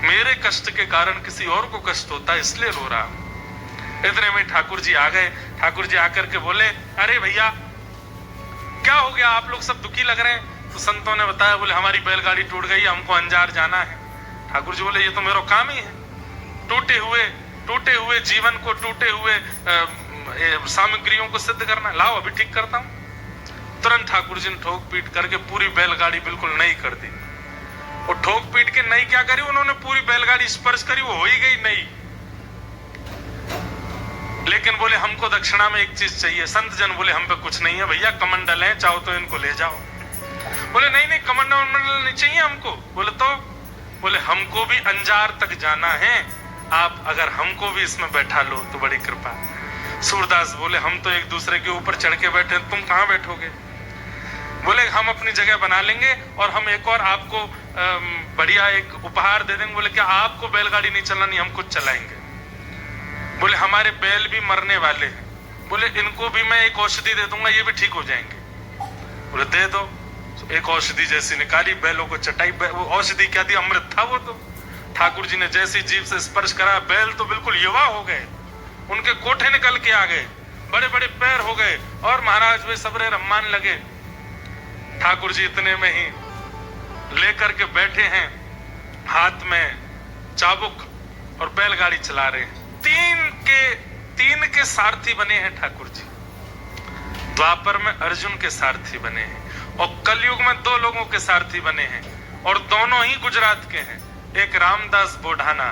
मेरे कष्ट के कारण किसी और को कष्ट होता है इसलिए रो रहा हूं। इतने में ठाकुर जी आ गए। ठाकुर जी आकर के बोले अरे भैया क्या हो गया, आप लोग सब दुखी लग रहे हैं। तो संतों ने बताया, बोले हमारी बैलगाड़ी टूट गई, हमको अंजार जाना है। ठाकुर जी बोले ये तो मेरा काम ही है, टूटे हुए जीवन को, टूटे हुए सामग्रियों को सिद्ध करना। लाओ अभी ठीक करता हूं। तुरंत ठाकुर जी ने ठोक पीट करके पूरी बैलगाड़ी बिल्कुल नई कर दी। और ठोक पीट के नई क्या करी, उन्होंने पूरी बैलगाड़ी स्पर्श करी, वो हो ही गई नई। लेकिन बोले हमको दक्षिणा में एक चीज चाहिए। संत जन बोले हम पे कुछ नहीं है भैया, कमंडल है, चाहो तो इनको ले जाओ। बोले नहीं कमंडल नहीं चाहिए हमको। बोले हमको भी अंजार तक जाना है, आप अगर हमको भी इसमें बैठा लो तो बड़ी कृपा। सूरदास बोले हम तो एक दूसरे के ऊपर चढ़ के बैठे, तुम कहां बैठोगे। बोले हम अपनी जगह बना लेंगे और हम एक और आपको बढ़िया एक उपहार दे देंगे। बोले क्या आपको बैलगाड़ी नहीं चलानी, हम खुद चलाएंगे। बोले हमारे बैल भी मरने वाले हैं, बोले इनको भी मैं एक औषधि दे दूंगा, ये भी ठीक हो जाएंगे। बोले दे दो। एक औषधि जैसी निकाली, बैलों को चटाई। वो औषधि क्या थी, अमृत था वो तो। ठाकुर जी ने जैसी जीभ से स्पर्श करा, बैल तो बिल्कुल युवा हो गए, उनके कोठे निकल के आ गए, बड़े बड़े पैर हो गए और महाराज वे सबरे रम्मान लगे। ठाकुर जी इतने में ही लेकर के बैठे हैं, हाथ में चाबुक और बैलगाड़ी चला रहे हैं। तीन के सारथी बने हैं ठाकुर जी। द्वापर में अर्जुन के सारथी बने हैं और कलयुग में 2 लोगों के सारथी बने हैं और दोनों ही गुजरात के हैं, एक रामदास बोढ़ाना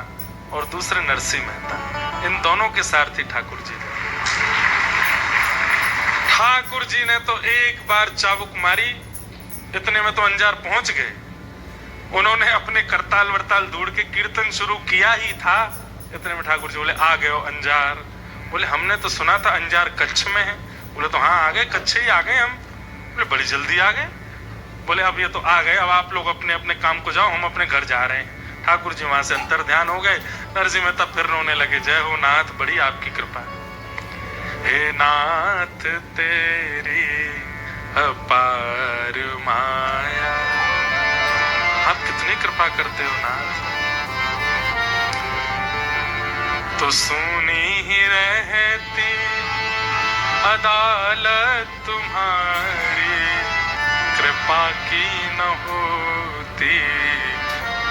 और दूसरे नरसिंह मेहता। इन दोनों के सारथी ठाकुर जी थे। ठाकुर जी ने तो एक बार चाबुक मारी, इतने में तो अंजार पहुंच गए। उन्होंने अपने करताल वरताल ढूंढ के कीर्तन शुरू किया ही था, इतने में ठाकुर जी बोले आ गए हो अंजार। बोले हमने तो सुना था अंजार कच्छ में है। बोले तो हाँ आ गए, कच्छ ही आ गए हम। बोले बड़ी जल्दी आ गए। बोले अब ये तो आ गए, अब आप लोग अपने अपने काम को जाओ, हम अपने घर जा रहे हैं। ठाकुर जी वहां से अंतर ध्यान हो गए। नरसिंह मेहता फिर रोने लगे, जय हो नाथ, बड़ी आपकी कृपा। हे नाथ तेरी अपार माया, आप कितनी कृपा करते हो नाथ। तो सुनी ही अदालत तुम्हारी, कृपा की न होती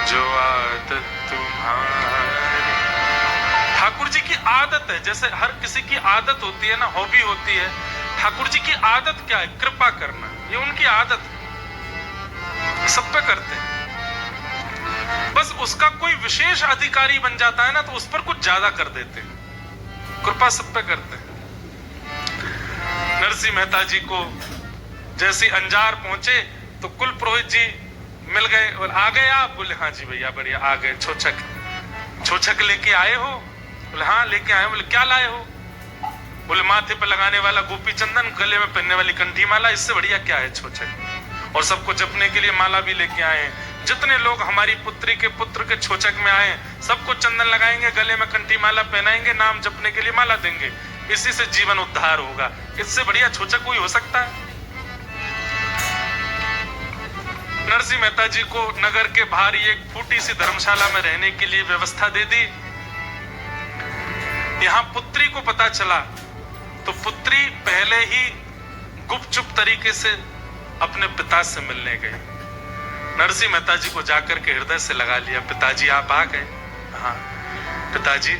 जो आदत तुम्हारी। ठाकुर जी की आदत है, जैसे हर किसी की आदत होती है ना, हॉबी होती है, ठाकुर जी की आदत क्या है? कृपा करना। ये उनकी आदत है, सब पे करते हैं। बस उसका कोई विशेष अधिकारी बन जाता है ना, तो उस पर कुछ ज्यादा कर देते हैं। कृपा सब पे करते हैं। नरसिंह मेहता जी को जैसे अंजार पहुंचे तो कुल पुरोहित जी मिल गए और आ गए आप? बोले हाँ जी भैया बढ़िया आ गए। छोछक लेके आए हो? बोले हाँ लेके आए। बोले क्या लाए हो? बोले माथे पे लगाने वाला गोपी चंदन, गले में पहनने वाली कंठी माला, इससे बढ़िया क्या है छोछक। और सबको जपने के लिए माला भी लेके आए। जितने लोग हमारी पुत्री के पुत्र के छोचक में आए सबको चंदन लगाएंगे, गले में कंठी माला पहनाएंगे, नाम जपने के लिए माला देंगे, इसी से जीवन उद्धार होगा। इससे बढ़िया छोचक कोई हो सकता है? नरसिंह मेहता जी को नगर के बाहर एक फूटी सी धर्मशाला में रहने के लिए व्यवस्था दे दी। यहां पुत्री को पता चला तो पुत्री पहले ही गुपचुप तरीके से अपने पिता से मिलने गई। नरसिंह मेहता जी को जाकर के हृदय से लगा लिया, पिताजी आप आ गए? हाँ पिताजी,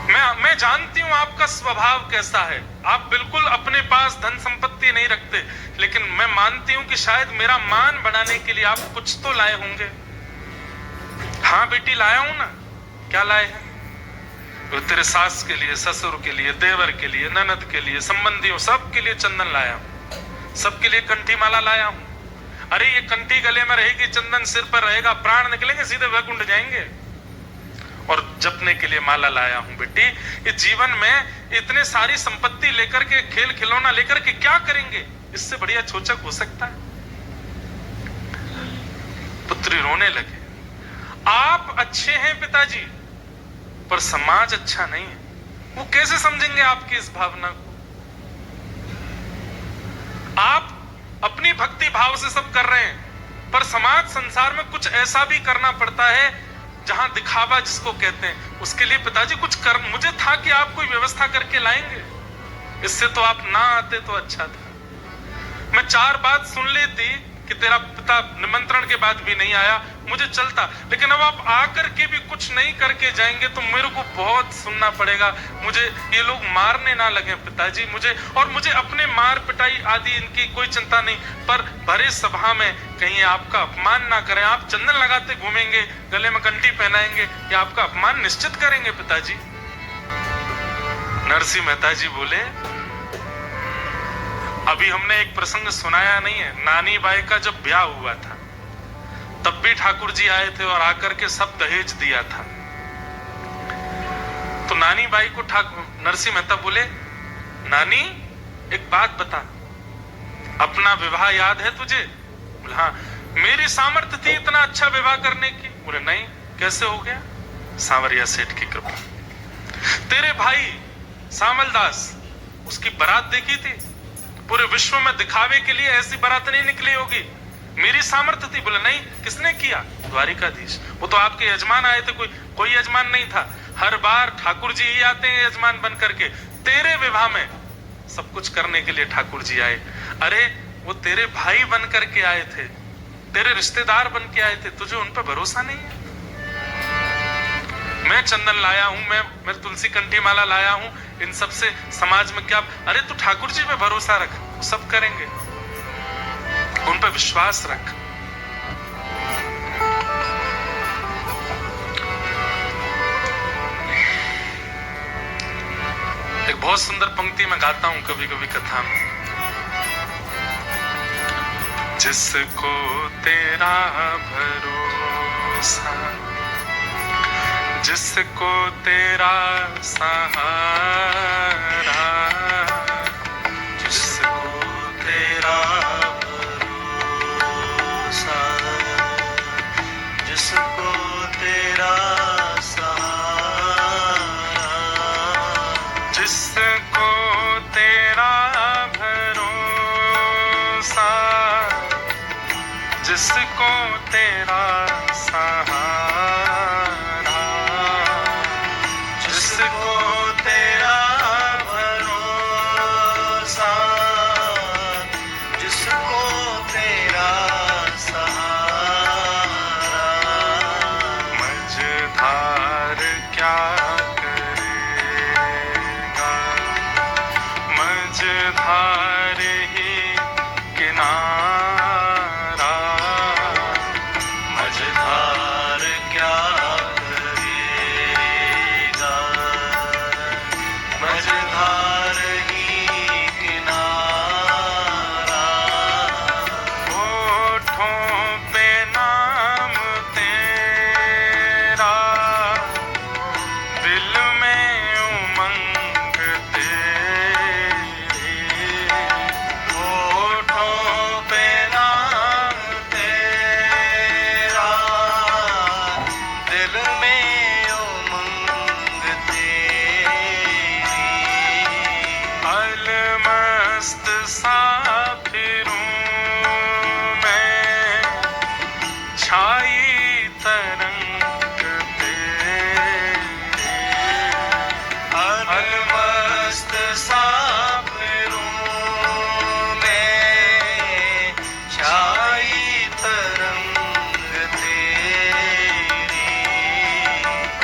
मैं जानती हूं आपका स्वभाव कैसा है, आप बिल्कुल अपने पास धन संपत्ति नहीं रखते, लेकिन मैं मानती हूं कि शायद मेरा मान बढ़ाने के लिए आप कुछ तो लाए होंगे। हाँ बेटी लाया हूं ना। क्या लाए हैं? तो तेरे सास के लिए, ससुर के लिए, देवर के लिए, ननद के लिए, संबंधियों सबके लिए चंदन लाया हूं, सबके लिए कंठी माला लाया हूं। अरे ये कंठी गले में रहेगी, चंदन सिर पर रहेगा, प्राण निकलेंगे सीधे वैकुंठ जाएंगे। और जपने के लिए माला लाया हूं बेटी। ये जीवन में इतने सारी संपत्ति लेकर के, खेल खिलौना लेकर के क्या करेंगे? इससे बढ़िया छोचक हो सकता है? पुत्री रोने लगे। आप अच्छे हैं पिताजी, पर समाज अच्छा नहीं है। वो कैसे समझेंगे आपकी इस भावना को? आप अपनी भक्ति भाव से सब कर रहे हैं, पर समाज संसार में कुछ ऐसा भी करना पड़ता है जहां दिखावा जिसको कहते हैं, उसके लिए पिताजी कुछ कर। मुझे था कि आप कोई व्यवस्था करके लाएंगे, इससे तो आप ना आते तो अच्छा था। मैं 4 बात सुन लेती कि तेरा पिता निमंत्रण के बाद भी नहीं आया, मुझे चलता, लेकिन अब आप आकर के भी कुछ नहीं करके जाएंगे तो मेरे को बहुत सुनना पड़ेगा। मुझे ये लोग मारने ना लगे पिताजी, मुझे अपने मार पिटाई आदि इनकी कोई चिंता नहीं, पर भरे सभा में कहीं आपका अपमान ना करें। आप चंदन लगाते घूमेंगे, गले में कंठी पहनाएंगे, या आपका अपमान निश्चित करेंगे पिताजी। नरसिंह मेहता जी बोले, अभी हमने एक प्रसंग सुनाया नहीं है, नानी बाई का जब ब्याह हुआ था तब भी ठाकुर जी आए थे और आकर के सब दहेज दिया था। तो नानी बाई को नरसिंह मेहता बोले, नानी एक बात बता, अपना विवाह याद है तुझे? बोले हाँ। मेरी सामर्थ्य थी इतना अच्छा विवाह करने की? बोले नहीं। कैसे हो गया? सांवरिया सेठ की कृपा। तेरे भाई सामलदास, उसकी बारात देखी थी? पूरे विश्व में दिखावे के लिए ऐसी बारात नहीं निकली होगी, मेरी सामर्थ्य थी। बोले नहीं। किसने किया? द्वारिकाधीश। वो तो आपके यजमान आए थे, कोई यजमान नहीं था। हर बार ठाकुर जी ही आते हैं यजमान बन करके। तेरे विवाह में सब कुछ करने के लिए ठाकुर जी आए। अरे वो तेरे भाई बन करके आए थे, तेरे रिश्तेदार बन के आए थे, तुझे उन पर भरोसा नहीं है? मैं चंदन लाया हूं, मैं तुलसी कंठी माला लाया हूं, इन सब से समाज में क्या? अरे तू ठाकुर जी पे भरोसा रख, वो सब करेंगे, उन पे विश्वास रख। एक बहुत सुंदर पंक्ति मैं गाता हूं कभी कभी कथा में। जिसको तेरा भरोसा, जिसको तेरा सहारा, जिसको तेरा भरोसा, जिसको तेरा सहारा, जिसको तेरा भरोसा, जिसको तेरा सहारा, जिसको तेरा भरोसा, धार ही किनारा। होठों पे नाम तेरा, दिल में उमंग तेरी। होठों पे नाम तेरा, दिल में उमंग तेरी। अलमस्त सा फिरूं मैं, छाई तरंग तेरी। अलमस्त सा फिरूं मैं, छाई तरंग तेरी।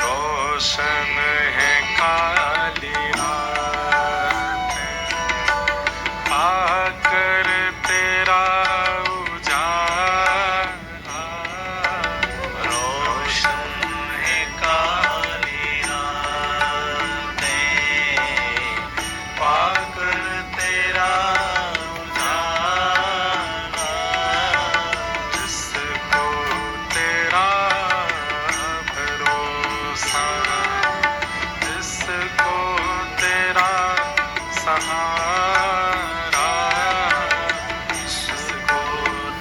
रोशन है काली रात, आकर तेरा उजाला। रोशन है काली रातें, पाकर तेरा उजाला। जिसको तेरा भरोसा, जिसको तेरा सहारा, जिसको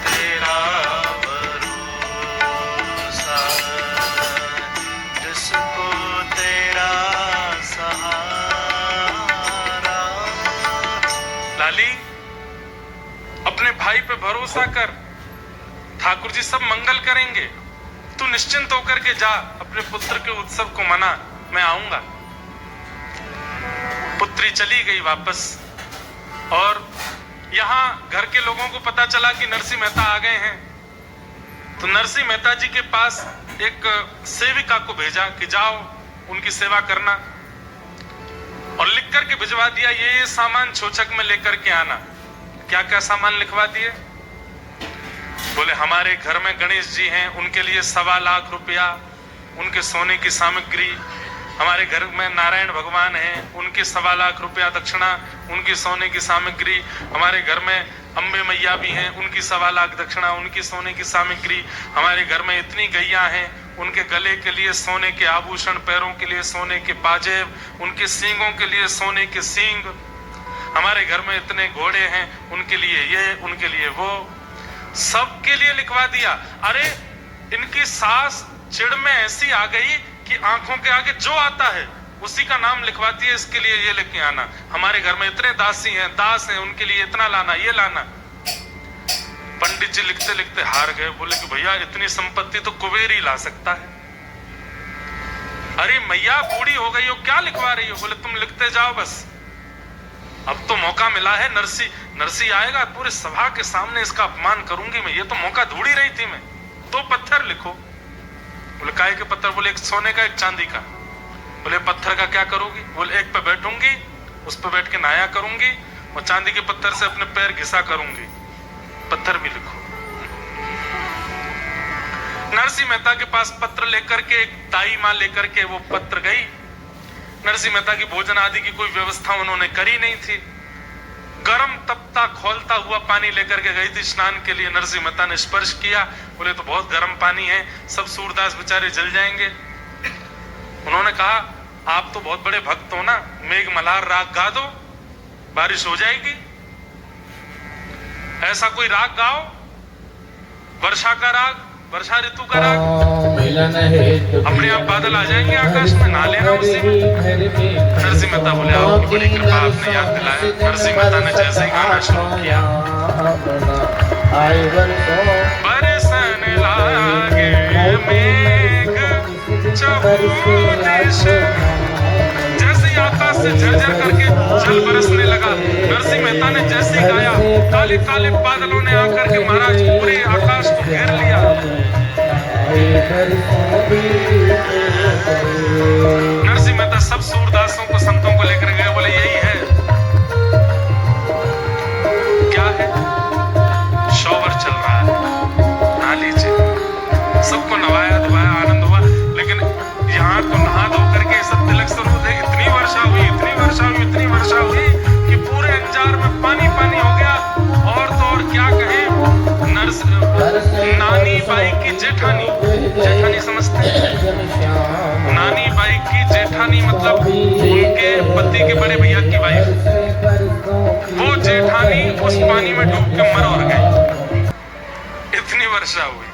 तेरा भरोसा, जिसको तेरा सहारा। लाली अपने भाई पे भरोसा कर, ठाकुर जी सब मंगल करेंगे। तू निश्चिंत होकर के जा, अपने पुत्र के उत्सव को मना, मैं आऊंगा। पुत्री चली गई वापस, और यहाँ घर के लोगों को पता चला कि नरसिंह मेहता आ गए हैं। तो नरसिंह मेहता जी के पास एक सेविका को भेजा कि जाओ उनकी सेवा करना, और लिख करके भिजवा दिया, ये सामान छोचक में लेकर के आना। क्या क्या सामान लिखवा दिए? बोले हमारे घर में गणेश जी हैं, उनके लिए 1.25 लाख रुपया, उनके सोने की सामग्री। हमारे घर में नारायण भगवान हैं, उनके 1.25 लाख रुपया दक्षिणा, उनकी सोने की सामग्री। हमारे घर में अम्बे मैया भी हैं, उनकी 1.25 लाख दक्षिणा, उनकी सोने की सामग्री। हमारे घर में इतनी गैया हैं, उनके गले के लिए सोने के आभूषण, पैरों के लिए सोने के पाजेब, उनके सींगों के लिए सोने के सींग। हमारे घर में इतने घोड़े हैं, उनके लिए ये, उनके लिए वो, सबके लिए लिखवा दिया। अरे इनकी सास चिड़ में ऐसी आ गई कि आंखों के आगे जो आता है उसी का नाम लिखवाती है, इसके लिए ये लेके आना। हमारे घर में इतने दासी हैं, दास हैं, उनके लिए इतना लाना, ये लाना। पंडित जी लिखते लिखते हार गए, बोले कि भैया इतनी संपत्ति तो कुबेर ही ला सकता है। अरे मैया बूढ़ी हो गई हो, क्या लिखवा रही हो? बोले तुम लिखते जाओ बस, अब तो मौका मिला है। नरसी आएगा, पूरे सभा के सामने इसका अपमान करूंगी मैं, ये तो मौका ढूंढ ही रही थी मैं। तो पत्थर लिखो। बोले काहे के पत्थर? बोले एक सोने का, एक चांदी का। बोले पत्थर का क्या करोगी? बोले एक पे बैठूंगी, उस पे बैठ के नाया करूंगी, और चांदी के पत्थर से अपने पैर घिसा करूंगी। पत्थर भी लिखो। नरसिंह मेहता के पास पत्र लेकर के एक दाई मां लेकर के वो पत्र गई। नरसिंह मेहता की भोजन आदि की कोई व्यवस्था उन्होंने करी नहीं थी। गर्म तपता खोलता हुआ पानी लेकर के गई थी स्नान के लिए। नरसिंह मेहता ने स्पर्श किया, बोले तो बहुत गर्म पानी है, सब सूरदास बेचारे जल जाएंगे। उन्होंने कहा आप तो बहुत बड़े भक्त हो ना, मेघ मल्हार राग गा दो, बारिश हो जाएगी। ऐसा कोई राग गाओ, वर्षा का राग, वर्षा ऋतु का राग, अपने आप बादल आ जाएंगे आकाश में, नहा लेना उसी में। नरसिंह मेहता बोले आपकी बड़ी कृपा, आपने याद दिलाया। नरसिंह मेहता ने जैसे ही गाना शुरू किया, बरसन लागे मेघ चबूरिश, जैसे ही आकाश से झरझर करके जल बरसने लगा। नरसिंह मेहता ने जैसे ही गाया, काले काले बादलों ने आकर के महाराज पूरे आकाश को घेर लिया। नरसिंह मेहता सब सूरदासों को, संतों को लेकर गए, बोले यही है। क्या है? शॉवर चल रहा है, नहा लीजिए। सबको नवाया धुआया, आनंद हुआ। लेकिन यहाँ को नहा धो करके सब तिलक स्वरूप है, इतनी वर्षा हुई, इतनी वर्षा हुई, इतनी वर्षा समझते हैं? नानी बाई की जेठानी मतलब उनके पति के बड़े भैया की वाइफ, वो जेठानी उस पानी में डूब के मर और गई। इतनी वर्षा हुई।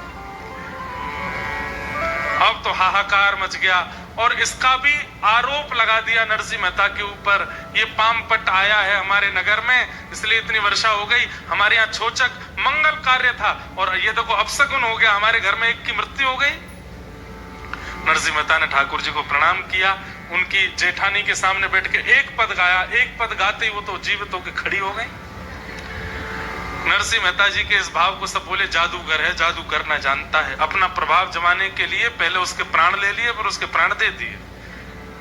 अब तो हाहाकार मच गया और इसका भी आरोप लगा दिया नरसिंह मेहता के ऊपर, ये पामपट आया है हमारे नगर में इसलिए इतनी वर्षा हो गई। हमारे यहाँ छोचक मंगल कार्य था और ये देखो अपशकुन हो गया, हमारे घर में एक की मृत्यु हो गई। नरसिंह मेहता ने ठाकुर जी को प्रणाम किया, उनकी जेठानी के सामने बैठ के एक पद गाया। एक पद गाते ही वो तो जीवित होकर खड़ी हो गई। नरसिंह मेहता जी के इस भाव को सब बोले जादूगर है, जादू करना जानता है। अपना प्रभाव जमाने के लिए पहले उसके प्राण ले लिए, फिर उसके प्राण दे दिए।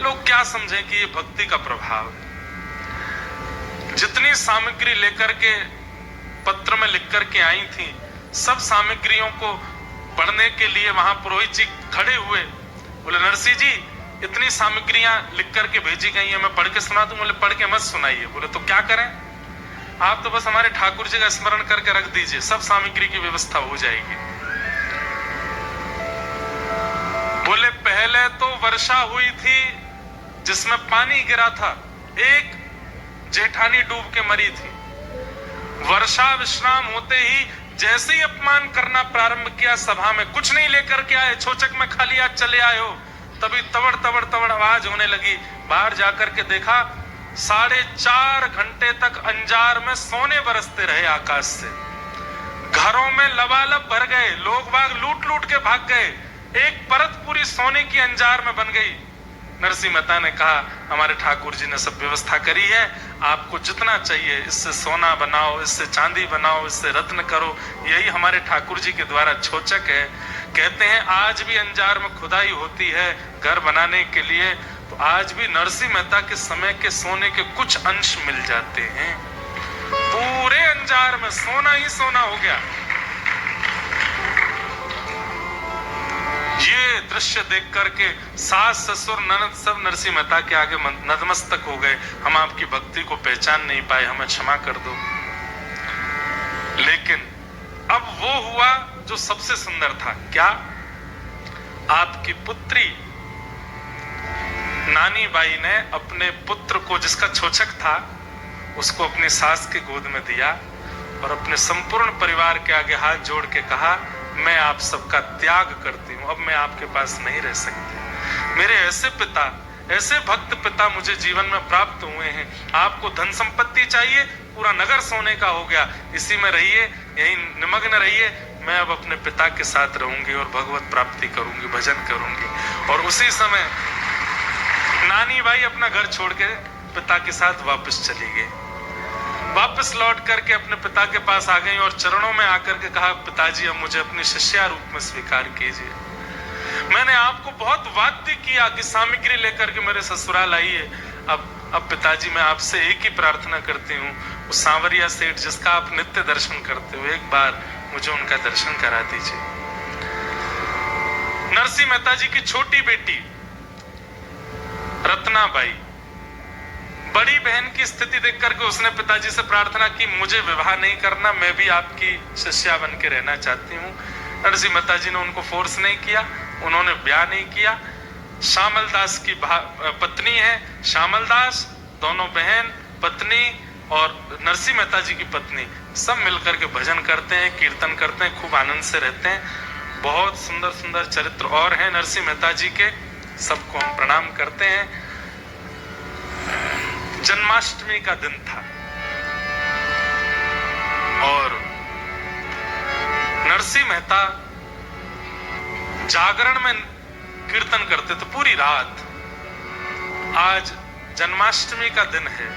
लोग क्या समझे कि ये भक्ति का प्रभाव है। जितनी सामग्री लेकर के पत्र में लिख करके आई थी, सब सामग्रियों को पढ़ने के लिए वहां पुरोहित जी खड़े हुए। बोले नरसिंह जी इतनी सामग्रियां लिख करके भेजी गई है, मैं पढ़ के सुना दूं? बोले पढ़ के मत सुनाइए। बोले तो क्या करें? आप तो बस हमारे ठाकुर जी का स्मरण करके रख दीजिए, सब सामग्री की व्यवस्था हो जाएगी। बोले पहले तो वर्षा हुई थी जिसमें पानी गिरा था, एक जेठानी डूब के मरी थी। वर्षा विश्राम होते ही जैसे ही अपमान करना प्रारंभ किया, सभा में कुछ नहीं लेकर के आए, छोचक में खाली हाथ चले आए हो, तभी तवड़ तवड़ तवड़ आवाज होने लगी। बाहर जाकर के देखा 4.5 घंटे तक अंजार में सोने बरसते रहे आकाश से। घरों में लबालब भर गए, लोग बाग लूट लूट के भाग गए। एक परत पूरी सोने की अंजार में बन गई। नरसिंह मेहता ने कहा हमारे ठाकुर जी ने सब व्यवस्था करी है, आपको जितना चाहिए इससे सोना बनाओ, इससे चांदी बनाओ, इससे रत्न करो। यही हमारे ठाकुर जी के द्वारा छोचक है। कहते हैं आज भी अंजार में खुदाई होती है घर बनाने के लिए, तो आज भी नरसिंह मेहता के समय के सोने के कुछ अंश मिल जाते हैं। पूरे अंजार में सोना ही सोना हो गया। ये दृश्य देख करके सास ससुर ननद सब नरसिंह मेहता के आगे नतमस्तक हो गए। हम आपकी भक्ति को पहचान नहीं पाए, हमें क्षमा कर दो। लेकिन अब वो हुआ जो सबसे सुंदर था। क्या? आपकी पुत्री नानी बाई ने अपने पुत्र को, जिसका छोचक था, उसको अपनी सास के गोद में दिया और अपने संपूर्ण परिवार के आगे हाथ जोड़ के कहा मैं आप सबका त्याग करती हूं, अब मैं आपके पास नहीं रह सकती। मेरे ऐसे पिता, ऐसे भक्त पिता मुझे जीवन में प्राप्त हुए हैं। आपको धन संपत्ति चाहिए, पूरा नगर सोने का हो गया, इसी में रहिए, यही निमग्न रहिए। मैं अब अपने पिता के साथ रहूंगी और भगवत प्राप्ति करूंगी, भजन करूंगी। और उसी समय नानी बाई अपना घर छोड़ के पिता के साथ वापस चली गई। वापस लौट करके अपने पिता के पास आ गई और चरणों में आकर के कहा पिताजी अब मुझे अपने शिष्या रूप में स्वीकार कीजिए। मैंने आपको बहुत वाद्य किया कि सामग्री लेकर के मेरे ससुराल आइए। अब पिताजी मैं आपसे एक ही प्रार्थना करती हूँ, उस सांवरिया सेठ जिसका आप नित्य दर्शन करते हो, एक बार मुझे उनका दर्शन करा दीजिए। नरसिंह मेहता जी की छोटी बेटी रत्नाबाई, बड़ी बहन की स्थिति देख करके उसने पिताजी से प्रार्थना की मुझे विवाह नहीं करना, मैं भी आपकी शिष्या बन के रहना चाहती हूँ। नरसिंह मेहता जी ने उनको फोर्स नहीं किया, उन्होंने ब्याह नहीं किया। श्यामल दास की पत्नी है, श्यामल दास, दोनों बहन पत्नी और नरसिंह मेहता जी की पत्नी सब मिलकर के भजन करते हैं, कीर्तन करते हैं, खूब आनंद से रहते हैं। बहुत सुंदर सुंदर चरित्र और हैं नरसिंह मेहता जी के, सबको हम प्रणाम करते हैं। जन्माष्टमी का दिन था और नरसिंह मेहता जागरण में कीर्तन करते थे पूरी रात। आज जन्माष्टमी का दिन है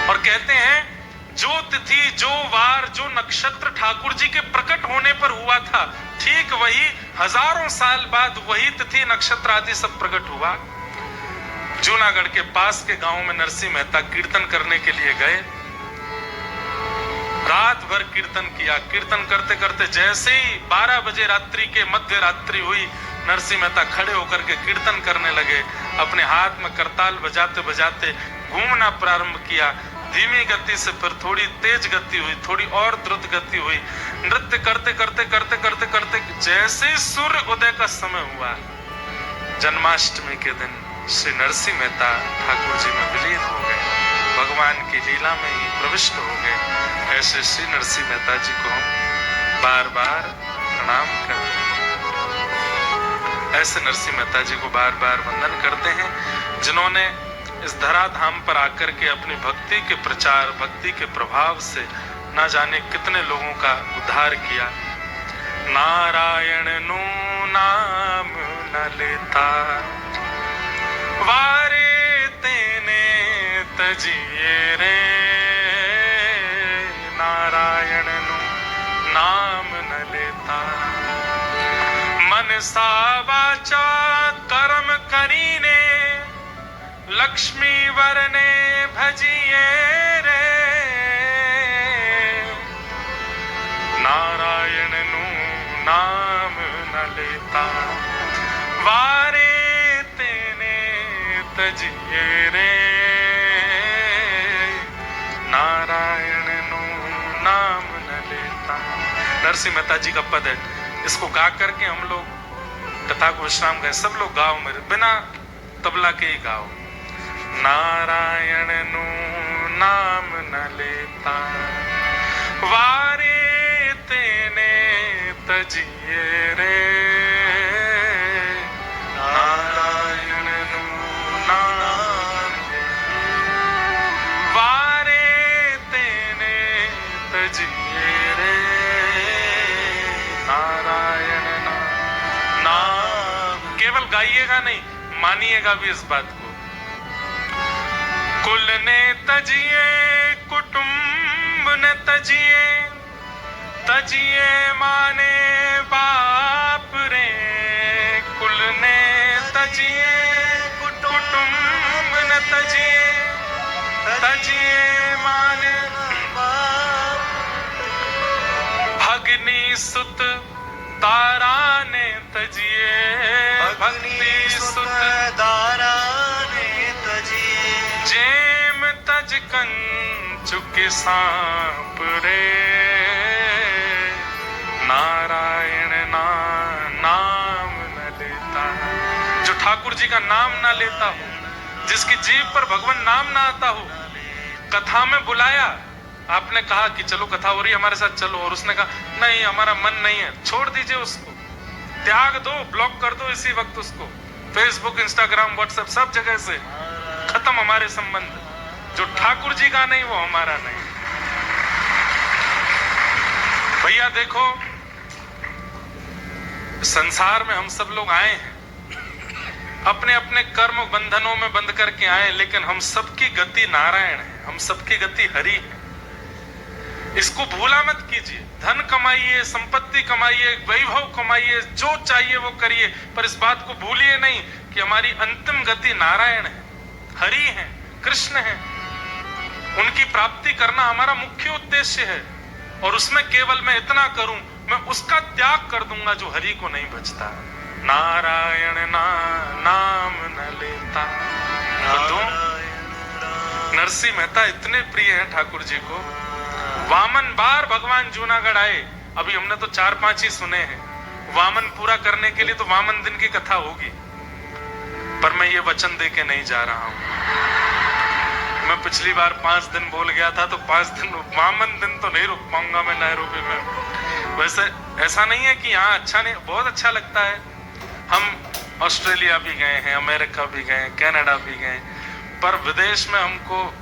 और कहते हैं जो तिथि, जो वार, जो नक्षत्र ठाकुर जी के प्रकट होने पर हुआ था, ठीक वही हजारों साल बाद वही तिथि नक्षत्र आदि सब प्रकट हुआ। जूनागढ़ के पास के गांव में नरसिंह मेहता कीर्तन करने के लिए गए। रात भर कीर्तन किया। कीर्तन करते करते जैसे ही 12 बजे रात्रि के मध्य रात्रि हुई, नरसिंह मेहता खड़े होकर के कीर्तन करने लगे। अपने हाथ में करताल बजाते बजाते घूमना प्रारंभ किया। धीमी गति से फिर थोड़ी तेज गति हुई, थोड़ी और द्रुत गति हुई। नृत्य करते करते करते करते करते जैसे ही सूर्य उदय का समय हुआ, जन्माष्टमी के दिन श्री नरसिंह मेहता ठाकुर जी में विलीन हो गए, भगवान की लीला में ही प्रविष्ट हो गए। ऐसे श्री नरसिंह मेहता जी को हम बार बार प्रणाम करते हैं, ऐसे नरसिंह मेहता जी को बार बार वंदन करते हैं, जिन्होंने इस धराधाम पर आकर के अपनी भक्ति के प्रचार, भक्ति के प्रभाव से ना जाने कितने लोगों का उद्धार किया। नारायण नु नाम न लेता, वारे तेने तजिए रे, नारायण नु नाम न लेता। मनसा वाचा कर्म करीने, लक्ष्मी वरने भजिए रे, नारायण नु नाम न लेता, वारे तेने तजिए रे, नारायण नु नाम न लेता। नरसिंह मेहता जी का पद है, इसको गा करके हम लोग कथा को विश्राम गए। सब लोग गाओ, मेरे बिना तबला के ही गाओ। नारायण नु नाम न लेता, वारे तेने तजिए रे, नारायण नु नाम, वारे तेने तजिए रे, नारायण नाम। केवल गाइएगा नहीं, मानिएगा भी इस बात को। कुल ने तजिए, कुटुंब ने तजिए, तजिए माने बाप रे, कुल ने तजिए, कुटुंब ने तजिए, तजिए माने बाप, भगनी सुत तारा ने तजिए, भगनी सुत तारा ने तजिए, जेम तज कंचुक सांप रे, नारायण नाम न लेता। जो ठाकुर जी का नाम ना लेता हो, जिसकी जीभ पर भगवान नाम ना आता हो, कथा में बुलाया, आपने कहा कि चलो कथा हो रही है हमारे साथ चलो, और उसने कहा नहीं हमारा मन नहीं है, छोड़ दीजिए उसको, त्याग दो, ब्लॉक कर दो इसी वक्त उसको। फेसबुक, इंस्टाग्राम, व्हाट्सएप सब जगह से खत्म हमारे संबंध। जो ठाकुर जी का नहीं वो हमारा नहीं। भैया देखो, संसार में हम सब लोग आए हैं, अपने अपने कर्म बंधनों में बंध करके आए, लेकिन हम सबकी गति नारायण है, हम सबकी गति हरि है। इसको भूला मत कीजिए। धन कमाइए, संपत्ति कमाइए, वैभव कमाइए, जो चाहिए वो करिए, पर इस बात को भूलिए नहीं कि हमारी अंतिम गति नारायण है, हरि है, कृष्ण है। उनकी प्राप्ति करना हमारा मुख्य उद्देश्य है, और उसमें केवल मैं इतना करूं, मैं उसका त्याग कर दूंगा जो हरि को नहीं बचता। नारायण नाम न लेता। तो नरसिंह मेहता इतने प्रिय हैं ठाकुर जी को। वामन बार भगवान जूनागढ़ आए, अभी हमने तो 4-5 ही सुने हैं। वामन पूरा करने के लिए तो वामन दिन की कथा होगी, पर मैं ये वचन दे के नहीं जा रहा हूं। मैं पिछली बार 5 दिन बोल गया था, तो 5 दिन वामन दिन तो नहीं रुक पाऊंगा मैं नैरोबी में। वैसे ऐसा नहीं है कि यहाँ अच्छा नहीं, बहुत अच्छा लगता है। हम ऑस्ट्रेलिया भी गए हैं, अमेरिका भी गए, कनाडा भी गए, पर विदेश में हमको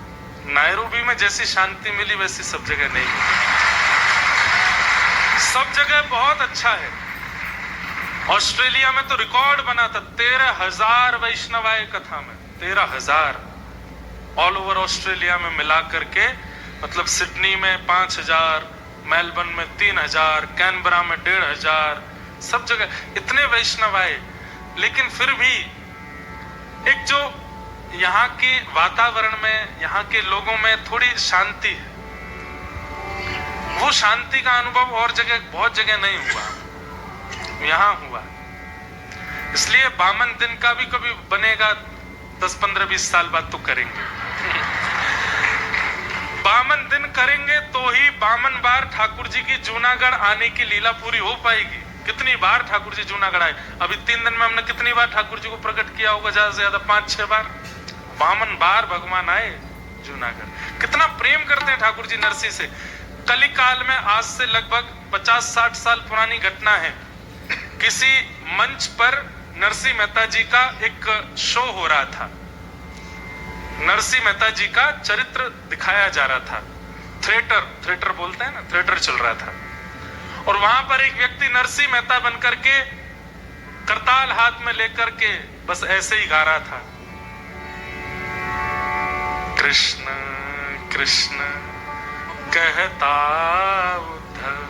नैरोबी में जैसी शांति मिली वैसी सब जगह नहीं मिली। सब जगह बहुत अच्छा है। ऑस्ट्रेलिया में तो रिकॉर्ड बना था 13,000 वैष्णव आए कथा में, 13,000 ऑल ओवर ऑस्ट्रेलिया में मिला करके, मतलब सिडनी में 5,000, मेलबर्न में 3,000, कैनबरा में 1,500, सब जगह इतने वैष्णव आए। लेकिन फिर भी एक जो यहाँ के वातावरण में, यहाँ के लोगों में थोड़ी शांति है, वो शांति का अनुभव और जगह, बहुत जगह नहीं हुआ, यहाँ हुआ। इसलिए वामन दिन का भी कभी बनेगा, 10, 15, 20 साल बाद तो करेंगे। बामन दिन करेंगे तो ही 52 बार ठाकुर जी की जूनागढ़ आने की लीला पूरी हो पाएगी। कितनी बार ठाकुर जी जूनागढ़ आए? अभी 3 दिन में हमने कितनी बार ठाकुर जी को प्रकट किया होगा? ज्यादा से ज्यादा 5-6 बार। 52 बार भगवान आए जूनागढ़। कितना प्रेम करते हैं ठाकुर जी नरसी से। कलिकाल में आज से लगभग 50-60 साल पुरानी घटना है। किसी मंच पर नरसी मेहता जी का एक शो हो रहा था। नरसी मेहता जी का चरित्र दिखाया जा रहा था। थिएटर बोलते हैं ना, थिएटर चल रहा था। और वहां पर एक व्यक्ति नरसी मेहता बनकर के करताल हाथ में लेकर के बस ऐसे ही गा रहा था, कृष्ण कृष्ण कहता उद्धव,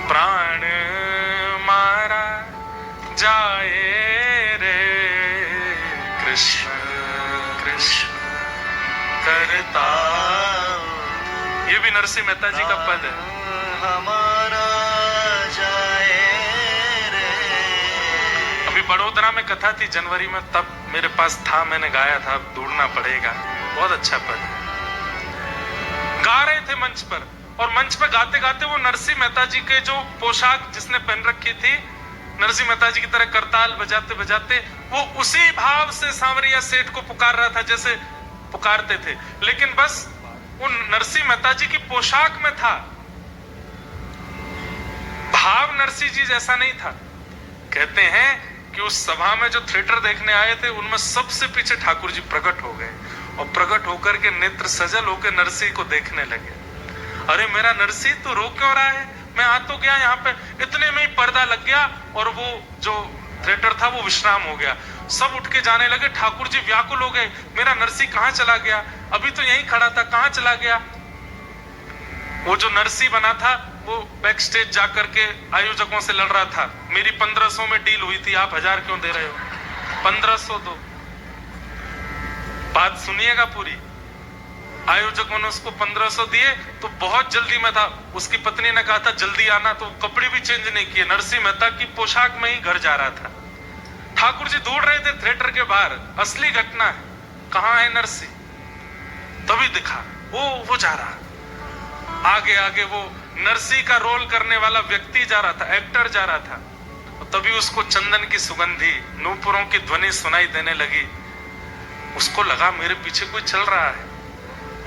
प्राण मारा जाए रे, कृष्ण कृष्ण करता। ये भी नरसी मेहता जी का पद है। हमारा जाए रे। अभी बड़ोदरा में कथा थी जनवरी में, तब मेरे पास था, मैंने गाया था, अब ढूंढना पड़ेगा। बहुत अच्छा पद है। गा रहे थे मंच पर, और मंच पर गाते गाते वो नरसी मेहता जी के जो पोशाक जिसने पहन रखी थी, नरसी मेहता जी की तरह करताल बजाते बजाते वो उसी भाव से सांवरिया सेठ को पुकार रहा था जैसे पुकारते थे, लेकिन बस उन नरसी मेहता जी की पोशाक में था, भाव नरसी जी जैसा नहीं था। कहते हैं कि उस सभा में जो थिएटर देखने आए थे उनमें सबसे पीछे ठाकुर जी प्रकट हो गए, और प्रकट होकर के नेत्र सजल होकर नरसी को देखने लगे। अरे मेरा नरसी, तू रो क्यों रहा है? मैं आ तो गया यहाँ पे। इतने में ही पर्दा लग गया और वो जो थिएटर था वो विश्राम हो गया। सब उठ के जाने लगे। ठाकुर जी व्याकुल हो गए, मेरा नरसी कहाँ चला गया? अभी तो यहीं खड़ा था, कहाँ चला गया? वो जो नरसी बना था वो बैक स्टेज जाकर के आयोजकों से लड़ रहा था, मेरी 1500 में डील हुई थी, आप 1000 क्यों दे रहे हो? 1500 दो। बात सुनिएगा पूरी। आयोजकों ने उसको 1500 दिए तो बहुत जल्दी में था। उसकी पत्नी ने कहा था जल्दी आना, तो कपड़े भी चेंज नहीं किए, नरसी मेहता की पोशाक में ही घर जा रहा था। ठाकुर जी दौड़ रहे थे थिएटर के बाहर। असली घटना है, कहां है नरसी? तभी दिखा वो जा रहा। आगे आगे वो नरसी का रोल करने वाला व्यक्ति जा रहा था, एक्टर जा रहा था। और तभी उसको चंदन की सुगंधी, नूपुरों की ध्वनि सुनाई देने लगी। उसको लगा मेरे पीछे कोई चल रहा है।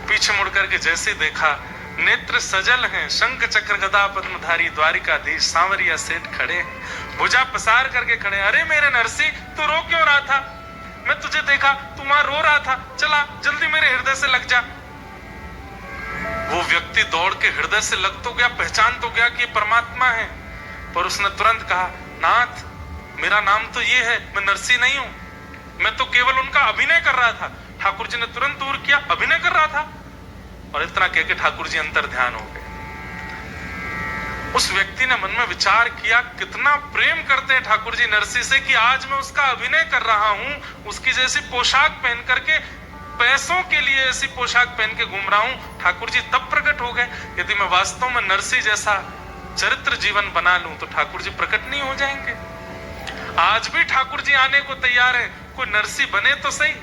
पीछे मुड़ करके जैसे देखा, नेत्र सजल हैं, शंख चक्र गदा पद्मधारी द्वारिकाधीश सांवरिया सेठ खड़े हैं, भुजा पसार करके खड़े। अरे मेरे नरसी, तू रो क्यों रहा था? मैं तुझे देखा, तू वहां रो रहा था, चला जल्दी मेरे हृदय से लग जा। वो व्यक्ति दौड़ के हृदय से लग तो गया, पहचान तो गया कि परमात्मा है, पर उसने तुरंत कहा, नाथ मेरा नाम तो ये है, मैं नरसी नहीं हूं, मैं तो केवल उनका अभिनय कर रहा था। ठाकुर जी ने तुरंत दूर किया, अभिनय कर रहा था। और इतना कह के ठाकुर जी अंतर ध्यान हो गए। उस व्यक्ति ने मन में विचार किया, कितना प्रेम करते हैं ठाकुर जी नरसी से कि आज मैं उसका अभिनय कर रहा हूं, उसकी जैसी पोशाक पहन करके, पैसों के लिए ऐसी पोशाक पहन के घूम रहा हूं। ठाकुर जी तब प्रकट हो गए। यदि मैं वास्तव में नरसी जैसा चरित्र जीवन बना लूं तो ठाकुर जी प्रकट नहीं हो जाएंगे? आज भी ठाकुर जी आने को तैयार है, कोई नरसी बने तो सही।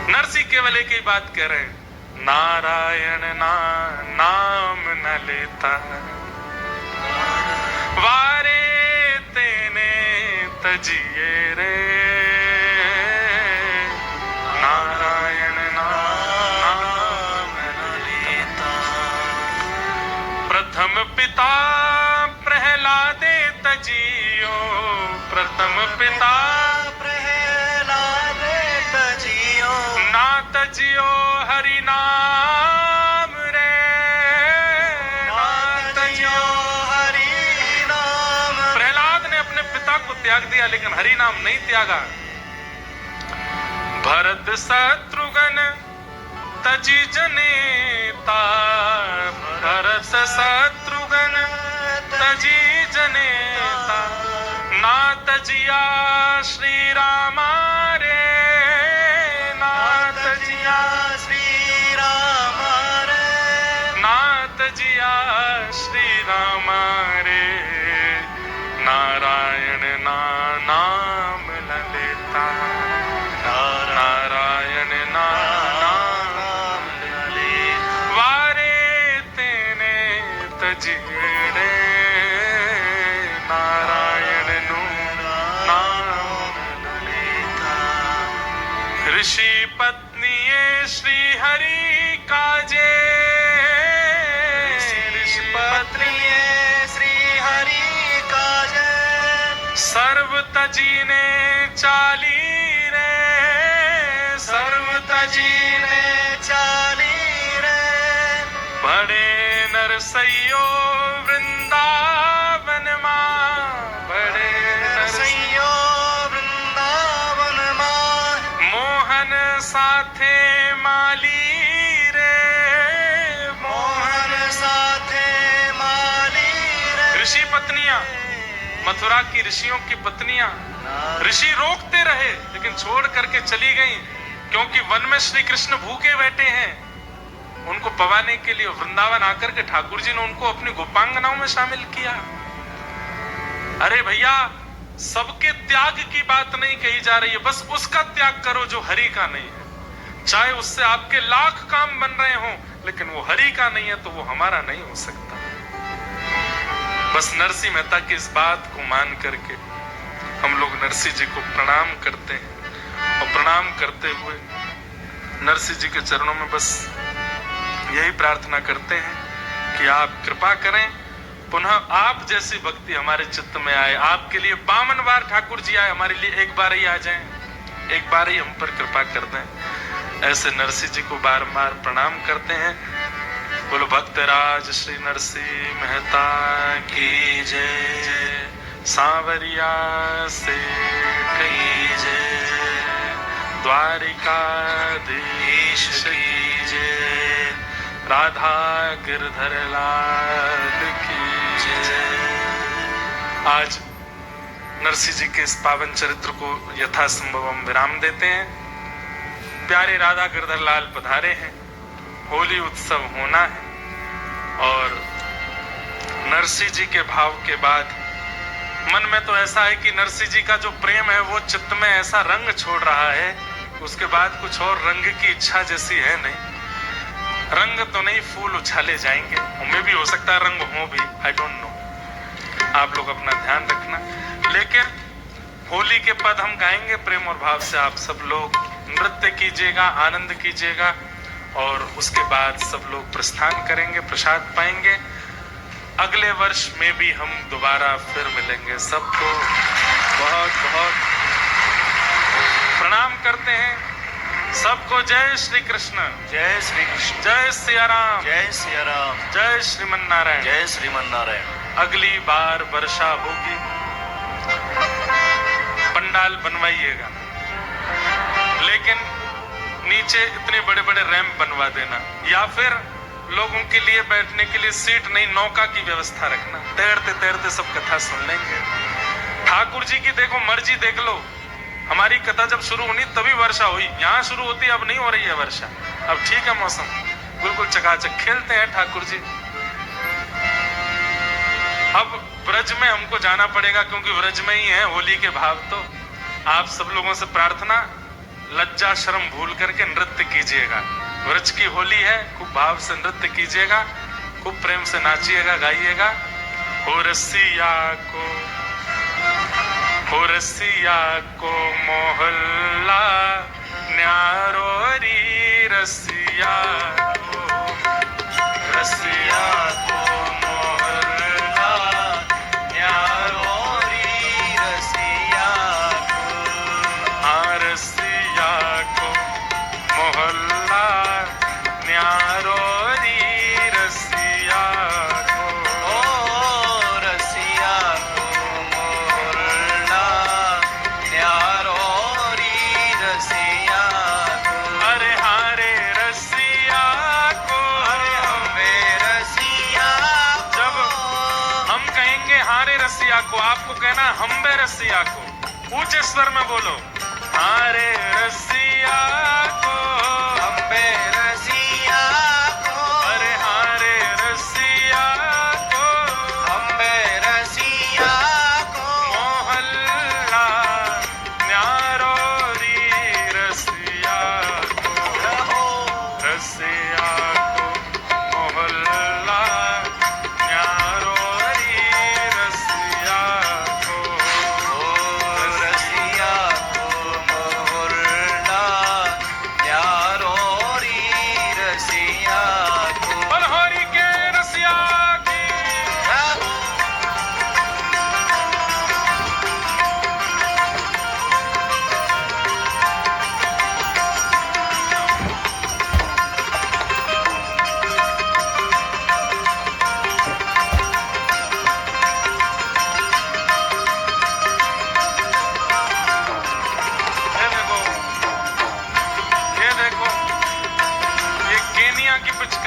नरसी केवल एक ही बात कह रहे हैं, नारायण नाम न लेता, वारे तेने तजिए रे, नारायण नाम न लेता। प्रथम पिता प्रहलादे तजियो, प्रथम पिता ना तजियो हरि नाम रे, ना तजियो हरि नाम। प्रहलाद ने अपने पिता को त्याग दिया लेकिन हरि नाम नहीं त्यागा। भरत शत्रुघ्न तजी जनेता, भरत शत्रुघ्न तजी जनेता, ना तजिया श्री रामा रे, श्री राम रे, नाथ जिया श्री राम रे, नारायण नाम न लेता, नारायण नाम प्राण ललिता। ऋषि पत्नी श्री हरि काजे, ऋषि पत्नी श्री हरि काजे, सर्व तजीने चाली रे, सर्व तजीने चाली रे। बड़े नरसैयो वृंदावन मां, बड़े नरसैयो वृंदावन मां, मोहन साथे माली रे, मोहन साथे माली रे। ऋषि पत्नियां, मथुरा की ऋषियों की पत्नियां, ऋषि रोकते रहे लेकिन छोड़ करके चली गईं, क्योंकि वन में श्री कृष्ण भूखे बैठे हैं। उनको पवाने के लिए वृंदावन आकर के ठाकुर जी ने उनको अपनी गोपांगनाओं में शामिल किया। अरे भैया, सबके त्याग की बात नहीं कही जा रही है, बस उसका त्याग करो जो हरि का नहीं है। चाहे उससे आपके लाख काम बन रहे हों, लेकिन वो हरि का नहीं है तो वो हमारा नहीं हो सकता। बस नरसिंह मेहता की इस बात को मान करके हम लोग नरसिंह जी को प्रणाम करते हैं, और प्रणाम करते हुए नरसिंह जी के चरणों में बस यही प्रार्थना करते हैं कि आप कृपा करें, पुनः आप जैसी भक्ति हमारे चित्त में आए। आपके लिए 52 बार ठाकुर जी आए, हमारे लिए एक बार ही आ जाएं, एक बार ही हम पर कृपा कर दें। ऐसे नरसिंह जी को बार बार प्रणाम करते हैं। बोलो भक्तराज श्री नरसिंह मेहता की जय, सांवरिया से की जय, द्वारिकाधीश की जय, राधा गिरधर लाल की जय। आज नरसिंह जी के इस पावन चरित्र को यथासंभव हम विराम देते हैं। प्यारे राधा गिरधर लाल पधारे हैं, होली उत्सव होना है, और नरसिंह जी के भाव के बाद मन में तो ऐसा है कि नरसिंह जी का जो प्रेम है वो चित्त में ऐसा रंग छोड़ रहा है, उसके बाद कुछ और रंग की इच्छा जैसी है नहीं। रंग तो नहीं, फूल उछाले जाएंगे, उनमें भी हो सकता है रंग हो भी, आई डोंट नो। आप लोग अपना ध्यान रखना, लेकिन होली के पद हम गाएंगे प्रेम और भाव से। आप सब लोग नृत्य कीजिएगा, आनंद कीजिएगा, और उसके बाद सब लोग प्रस्थान करेंगे, प्रसाद पाएंगे। अगले वर्ष में भी हम दोबारा फिर मिलेंगे। सबको बहुत बहुत प्रणाम करते हैं। सबको जय श्री कृष्ण, जय श्री कृष्ण, जय सिया राम, जय सिया राम, जय श्रीमन नारायण, जय श्रीमन नारायण। अगली बार वर्षा होगी, पंडाल बनवाइएगा, लेकिन नीचे इतने बड़े बड़े रैंप बनवा देना, या फिर लोगों के लिए बैठने के लिए सीट नहीं, नौका की व्यवस्था रखना। तैरते तैरते सब कथा सुन लेंगे। ठाकुर जी की देखो मर्जी, देख लो। हमारी कथा जब शुरू होनी तभी वर्षा हुई, यहाँ शुरू होती, अब नहीं हो रही है वर्षा। अब ठीक है मौसम, बिल्कुल चकाचक खेलते हैं ठाकुर जी। अब ब्रज में हमको जाना पड़ेगा, क्योंकि ब्रज में ही है होली के भाव। तो आप सब लोगों से प्रार्थना, लज्जा शर्म भूल करके नृत्य कीजिएगा। ब्रज की होली है, खूब भाव से नृत्य कीजिएगा, खूब प्रेम से नाचिएगा, गाइएगा। हो रसिया को, हो रसिया को मोहल्ला न्यारो री, रसिया को, रसिया को मोहल्ला न्यारो री, रसिया को, हाँ रसिया को मोहल्ला न्यारो री, रसिया को, ओ रसिया को मोहल्ला न्यारो री, रसिया को। अरे हारे रसिया को, अरे हमें रसिया को। जब हम कहेंगे हारे रसिया को, आपको कहना हम्बे रसिया को। ऊंचे स्वर में बोलो, हारे रसिया को, हम्बे रसिया को। अरे हारे रसिया को, हम्बे रसिया को। मोहल्ला न्यारो री, रसिया को, रहो रसिया को मोहल्ला न्यारो री, रसिया को, ओ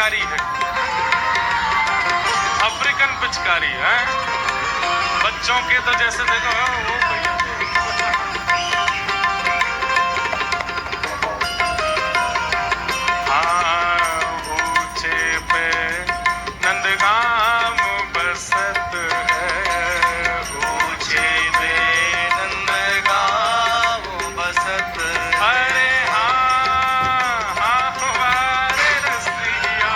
पिचकारी है, अफ्रीकन पिचकारी है। बच्चों के तो जैसे देखो वो भैया ऊंचे पे नंदगाम बसत है, ऊंचे पे नंदगांव बसत है। अरे हाँ हमारे रसिया,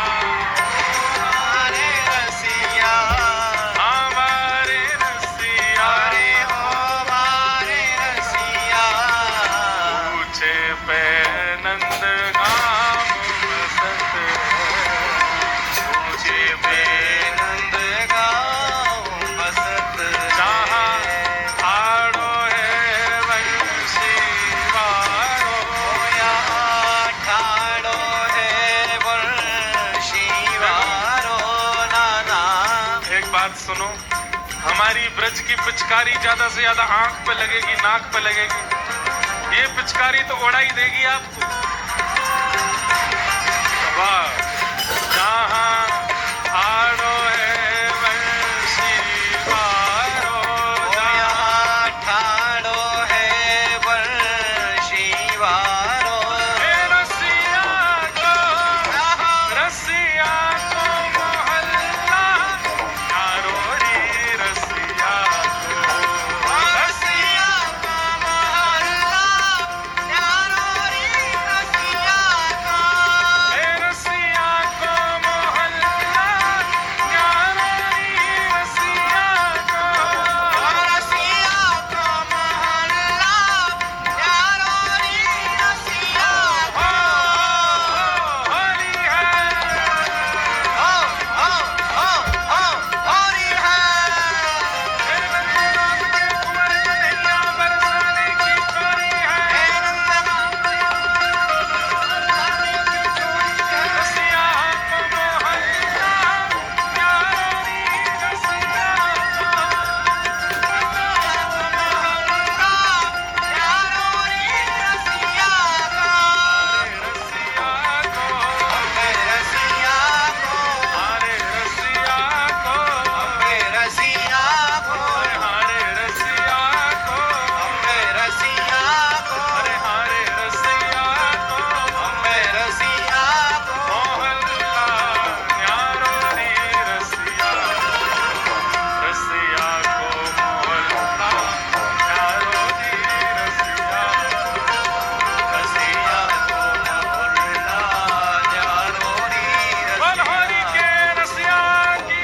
हमारे रसिया, हमारे रसिया, अरे हो हमारे रसिया। ऊंचे पे नंदगाम बसत है, ऊंचे पे नंदगांव बसत जहाँ है। आड़ो है वंशी वारो, यहाँ ठाड़ो है बंशी वारो नाना। एक बात सुनो, हमारी ब्रज की पिचकारी ज्यादा से ज्यादा आंख पे लगेगी, नाक पे लगेगी, ये पिचकारी तो उड़ा ही देगी आपको। वाह, जहाँ आड़ो है वंशी वारो, यहाँ ठाड़ो है बंशी वारो। हे रसिया को मोहल्ला यारो रे, रसिया को रसिया का मोहल्ला यारो रे रसिया का। हे रसिया को मोहल्ला यारो रे, रसिया को रसिया का मोहल्ला यारो रे रसिया का। होली है, हो हो हो हो होली है। हे नंदराम के कुंवर कन्हैया बरसाने की छोरी है, रसिया को मोहल्ला यारो रे, रसिया हारे रसिया को, हारे रसिया को, हारे रसिया को, अरे हारे रसिया को, मोहल्ला न्यारो रे रसिया, रसिया को मोहल्ला न्यारो रे रसिया, बलहोरी के रसिया की।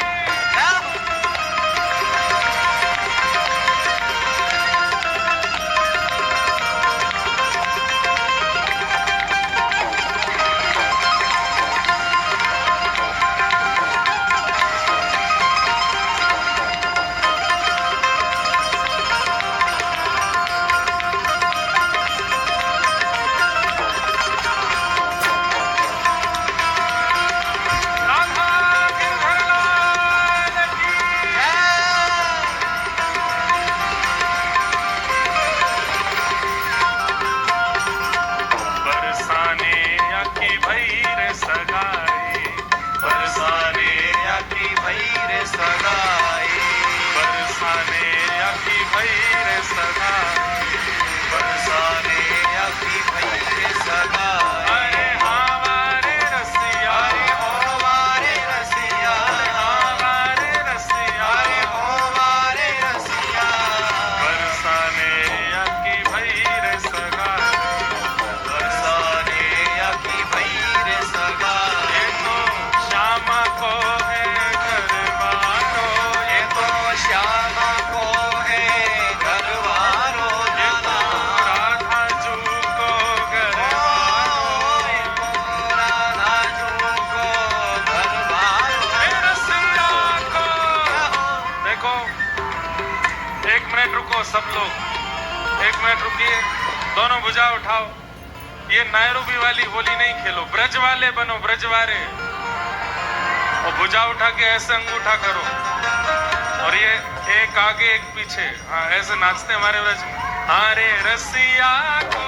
राधा गिरधरलाल की। बरसाने आकी भई रे सगाई, बरसाने आकी भई रे सगाई। बरसाने आकी भई रे सगाई, बरसाने आकी भई रे सगाई। अरे हमारे रसिया, अरे हो हमारे रसिया, हमारे रसिया, अरे हो हमारे रसिया। बरसाने आकी भई रे सगाई, बरसाने आकी भई रे सगाई। ये तो श्याम को है घरवारो, ये तो श्याम को है घरवारो ये तो नाना। राधा जू को घरवारो, राधा जू को घरवारो। हे रसिया को। देखो, एक मिनट रुको सब लोग, एक मिनट रुकिए, दोनों भुजा उठाओ। ये नैरोबी वाली होली नहीं खेलो, ब्रज वाले बनो, ब्रज वाले। और भुजा उठा के ऐसे अंगूठा करो, और ये एक आगे एक पीछे, हाँ ऐसे नाचते हमारे ब्रज में। हारे रसिया को